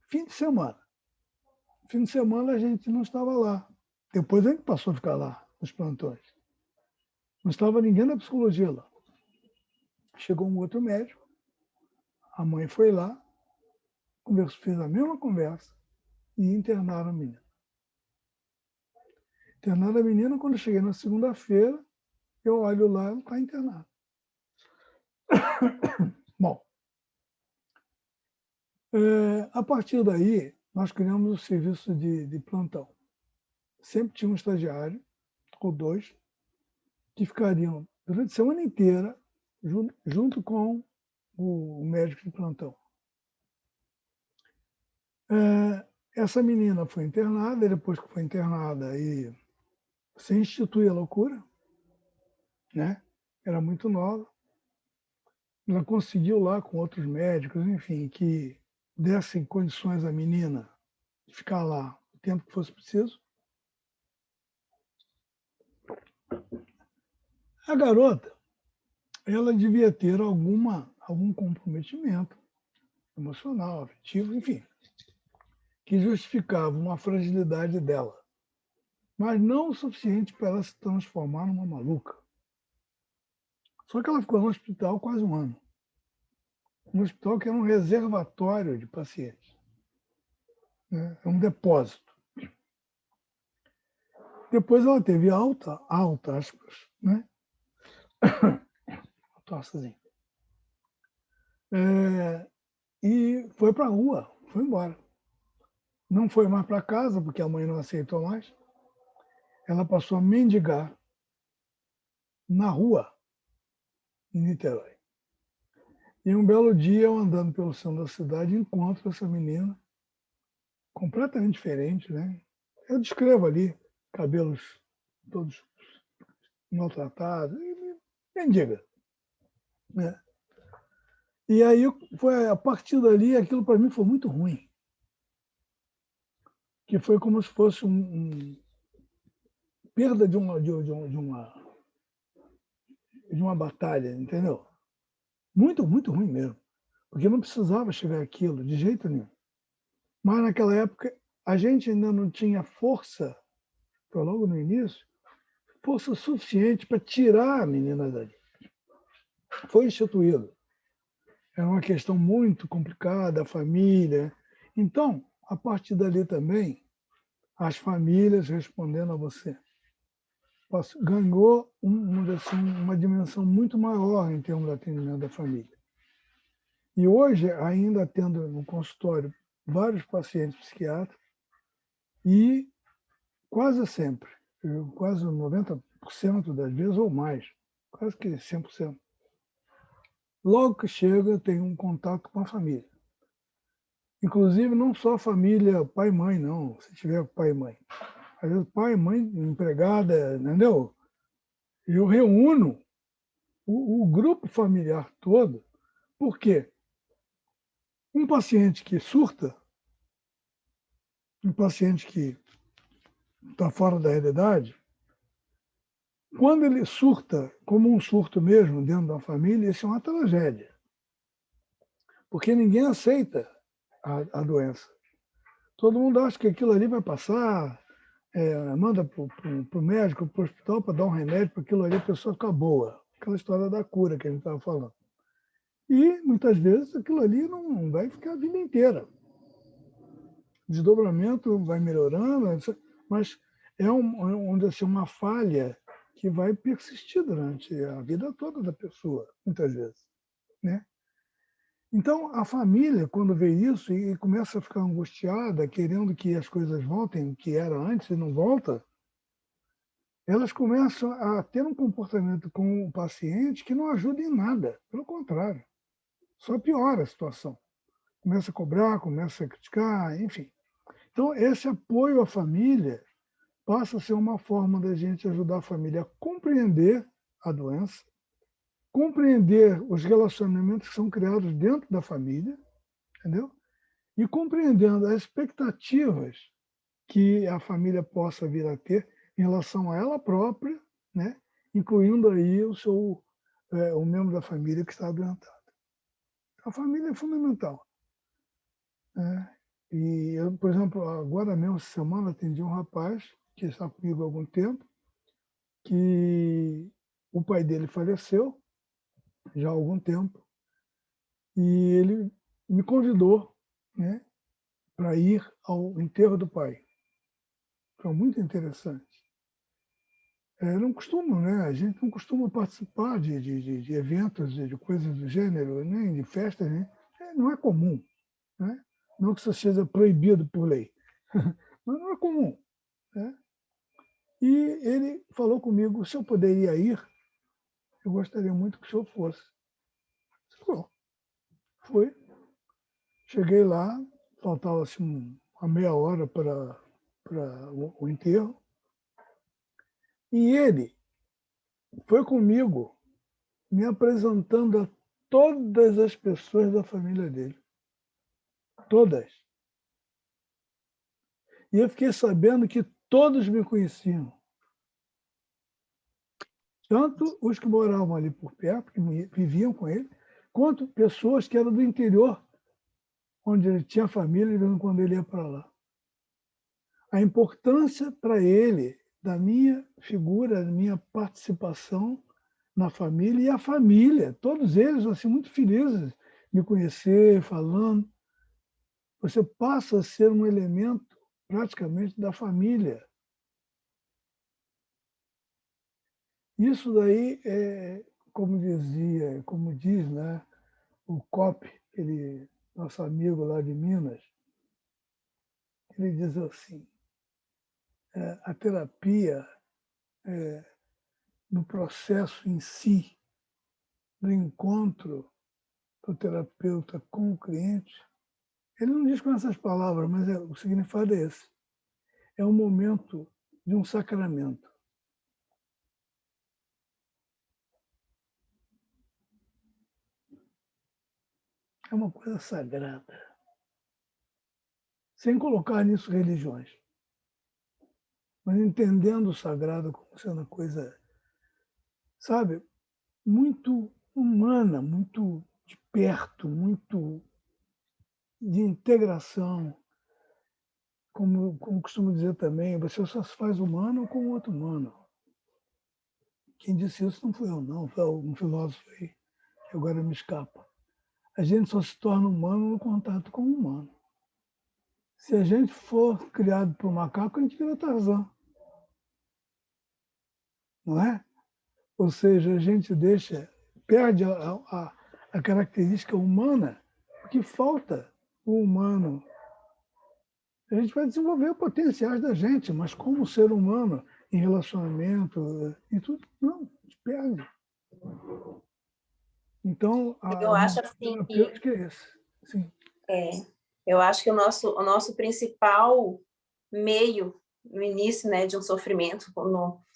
Speaker 2: Fim de semana. Fim de semana a gente não estava lá. Depois a gente passou a ficar lá, nos plantões. Não estava ninguém da psicologia lá. Chegou um outro médico, a mãe foi lá, fez a mesma conversa e internaram a menina. Internaram a menina, quando eu cheguei na segunda-feira, eu olho lá, ela está internada. Bom, a partir daí, nós criamos o serviço de plantão. Sempre tinha um estagiário, ou 2, que ficariam durante a semana inteira junto com o médico de plantão. Essa menina foi internada, e depois que foi internada, e se institui a loucura, né? Era muito nova. Ela conseguiu lá com outros médicos, enfim, que dessem condições à menina de ficar lá o tempo que fosse preciso. A garota, ela devia ter algum comprometimento emocional, afetivo, enfim, que justificava uma fragilidade dela, mas não o suficiente para ela se transformar numa maluca. Só que ela ficou no hospital quase um ano. Um hospital que era um reservatório de pacientes, né? É um depósito. Depois ela teve alta, aspas, né? Tossazinho. E foi para a rua, foi embora. Não foi mais para casa, porque a mãe não aceitou mais. Ela passou a mendigar na rua, em Niterói. E um belo dia, eu andando pelo centro da cidade, encontro essa menina, completamente diferente, né? Eu descrevo ali, cabelos todos maltratados, mendiga, né? E aí, foi, a partir dali, aquilo para mim foi muito ruim. Que foi como se fosse perda de uma batalha, entendeu? Muito, muito ruim mesmo. Porque não precisava chegar aquilo, de jeito nenhum. Mas naquela época, a gente ainda não tinha força, foi logo no início, força suficiente para tirar a menina dali. Foi instituído. Era uma questão muito complicada, a família. Então, a partir dali também, as famílias, respondendo a você, ganhou uma dimensão muito maior em termos de atendimento da família. E hoje, ainda tendo no consultório vários pacientes psiquiátricos, e quase sempre, quase 90% das vezes ou mais, quase que 100%, logo que chega, tem um contato com a família. Inclusive, não só a família pai e mãe, não, se tiver pai e mãe. Às vezes, pai, mãe, empregada, entendeu? Eu reúno o grupo familiar todo, porque um paciente que surta, um paciente que está fora da realidade, quando ele surta, como um surto mesmo dentro da família, isso é uma tragédia. Porque ninguém aceita a doença. Todo mundo acha que aquilo ali vai passar, manda para o médico, para o hospital, para dar um remédio para aquilo ali, a pessoa ficar boa. Aquela história da cura que a gente estava falando. E, muitas vezes, aquilo ali não vai ficar a vida inteira. O desdobramento vai melhorando, mas onde assim, uma falha que vai persistir durante a vida toda da pessoa, muitas vezes, né? Então, a família, quando vê isso e começa a ficar angustiada, querendo que as coisas voltem, que era antes e não volta, elas começam a ter um comportamento com o paciente que não ajuda em nada, pelo contrário, só piora a situação. Começa a cobrar, começa a criticar, enfim. Então, esse apoio à família passa a ser uma forma da gente ajudar a família a compreender a doença, compreender os relacionamentos que são criados dentro da família, entendeu? E compreendendo as expectativas que a família possa vir a ter em relação a ela própria, né? Incluindo aí o membro da família que está adoentado. A família é fundamental, né? E eu, por exemplo, agora mesmo, essa semana, atendi um rapaz que está comigo há algum tempo, que o pai dele faleceu já há algum tempo, e ele me convidou, né, para ir ao enterro do pai. Foi muito interessante. Não costumo, né? A gente não costuma participar de eventos, de coisas do gênero, nem de festas, né? Não é comum, né? Não que isso seja proibido por lei, mas não é comum, né? E ele falou comigo, se eu poderia ir, eu gostaria muito que o senhor fosse. Bom, fui. Cheguei lá, faltava assim, uma meia hora para o enterro, e ele foi comigo me apresentando a todas as pessoas da família dele. Todas. E eu fiquei sabendo que todos me conheciam. Tanto os que moravam ali por perto, que viviam com ele, quanto pessoas que eram do interior, onde ele tinha família, e quando ele ia para lá. A importância para ele da minha figura, da minha participação na família, e a família, todos eles assim, muito felizes de me conhecer, falando. Você passa a ser um elemento praticamente da família. Isso daí é, como diz, né, o Cop, nosso amigo lá de Minas, ele diz assim, a terapia, no processo em si, do encontro do terapeuta com o cliente, ele não diz com essas palavras, mas o significado é esse. É um momento de um sacramento. É uma coisa sagrada. Sem colocar nisso religiões. Mas entendendo o sagrado como sendo uma coisa, sabe, muito humana, muito de perto, muito de integração. Como costumo dizer também, você só se faz humano com outro humano. Quem disse isso não fui eu, não. Foi um filósofo aí, que agora me escapa. A gente só se torna humano no contato com o humano. Se a gente for criado por macaco, a gente vira Tarzan. Não é? Ou seja, a gente perde a característica humana, porque falta o humano. A gente vai desenvolver potenciais da gente, mas como ser humano, em relacionamento e tudo, não, a gente perde. Então,
Speaker 4: Eu
Speaker 2: o
Speaker 4: acho
Speaker 2: momento
Speaker 4: assim que
Speaker 2: terapêutico é esse. Sim.
Speaker 4: eu acho que o nosso principal meio no início, né, de um sofrimento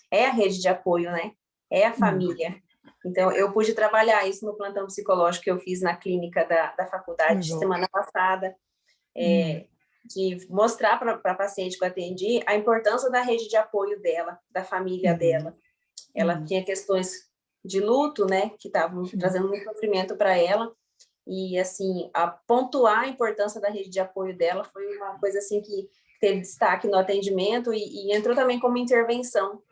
Speaker 4: é a rede de apoio, né? É a família. Então, eu pude trabalhar isso no plantão psicológico que eu fiz na clínica da faculdade
Speaker 2: Legal.
Speaker 4: semana passada, de mostrar para a paciente que eu atendi a importância da rede de apoio dela, da família dela. Ela tinha questões de luto, né, que estavam trazendo muito sofrimento para ela, e assim, a pontuar a importância da rede de apoio dela foi uma coisa assim que teve destaque no atendimento e entrou também como intervenção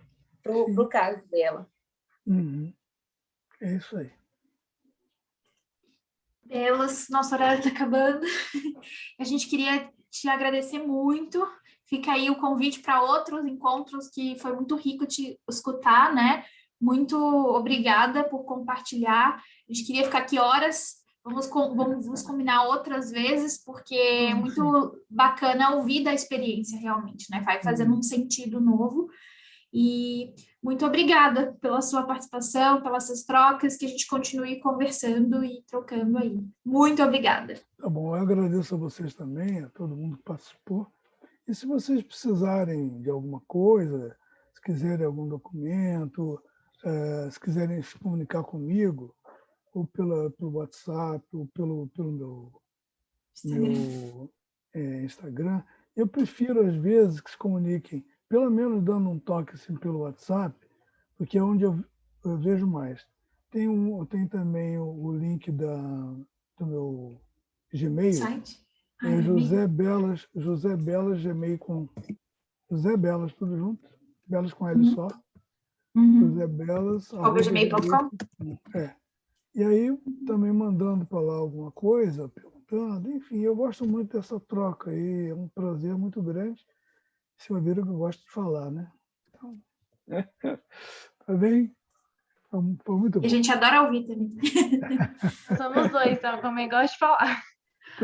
Speaker 4: para o caso dela.
Speaker 2: É isso aí.
Speaker 1: Belas, nosso horário está acabando. A gente queria te agradecer muito. Fica aí o convite para outros encontros, que foi muito rico te escutar, né? Muito obrigada por compartilhar. A gente queria ficar aqui horas. Vamos combinar outras vezes, porque é muito bacana ouvir da experiência, realmente, né? Vai fazendo um sentido novo. E muito obrigada pela sua participação, pelas suas trocas, que a gente continue conversando e trocando aí. Muito obrigada.
Speaker 2: Tá bom, eu agradeço a vocês também, a todo mundo que participou. E se vocês precisarem de alguma coisa, se quiserem algum documento, se quiserem se comunicar comigo, ou pelo WhatsApp, ou pelo meu Instagram, eu prefiro, às vezes, que se comuniquem, pelo menos dando um toque assim, pelo WhatsApp, porque é onde eu vejo mais. Tem também o link do meu Gmail,
Speaker 1: Site?
Speaker 2: José Belas Gmail com José Belas, tudo junto, Belas com L só, José Belas,
Speaker 1: @gmail.com.
Speaker 2: E aí, também mandando para lá alguma coisa, perguntando, enfim, eu gosto muito dessa troca aí, é um prazer muito grande. Vocês viram que eu gosto de falar, né? Então, tá bem? Foi muito bom.
Speaker 1: E a gente adora ouvir também.
Speaker 3: Somos dois, então, eu também gosto de falar.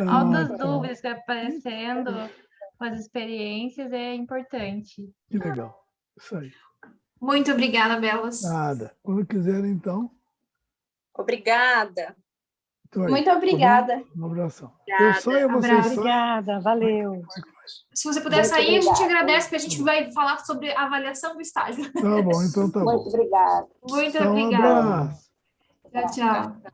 Speaker 3: Altas dúvidas que aparecendo com as experiências é importante.
Speaker 2: Que legal. Isso aí.
Speaker 1: Muito obrigada, Belas.
Speaker 2: Nada. Quando quiserem, então.
Speaker 4: Obrigada. Muito obrigada.
Speaker 2: Um abração.
Speaker 4: Obrigada.
Speaker 2: Eu saio, vocês
Speaker 1: Abraço.
Speaker 2: saem.
Speaker 5: Obrigada, valeu.
Speaker 1: Se você puder
Speaker 4: Muito
Speaker 1: sair, a gente
Speaker 4: obrigada.
Speaker 1: agradece, porque a gente vai falar sobre a avaliação do estágio.
Speaker 2: Tá bom, então tá bom.
Speaker 4: Muito obrigada.
Speaker 1: Muito
Speaker 2: Então, um
Speaker 1: obrigada.
Speaker 2: abraço.
Speaker 1: Tchau, tchau.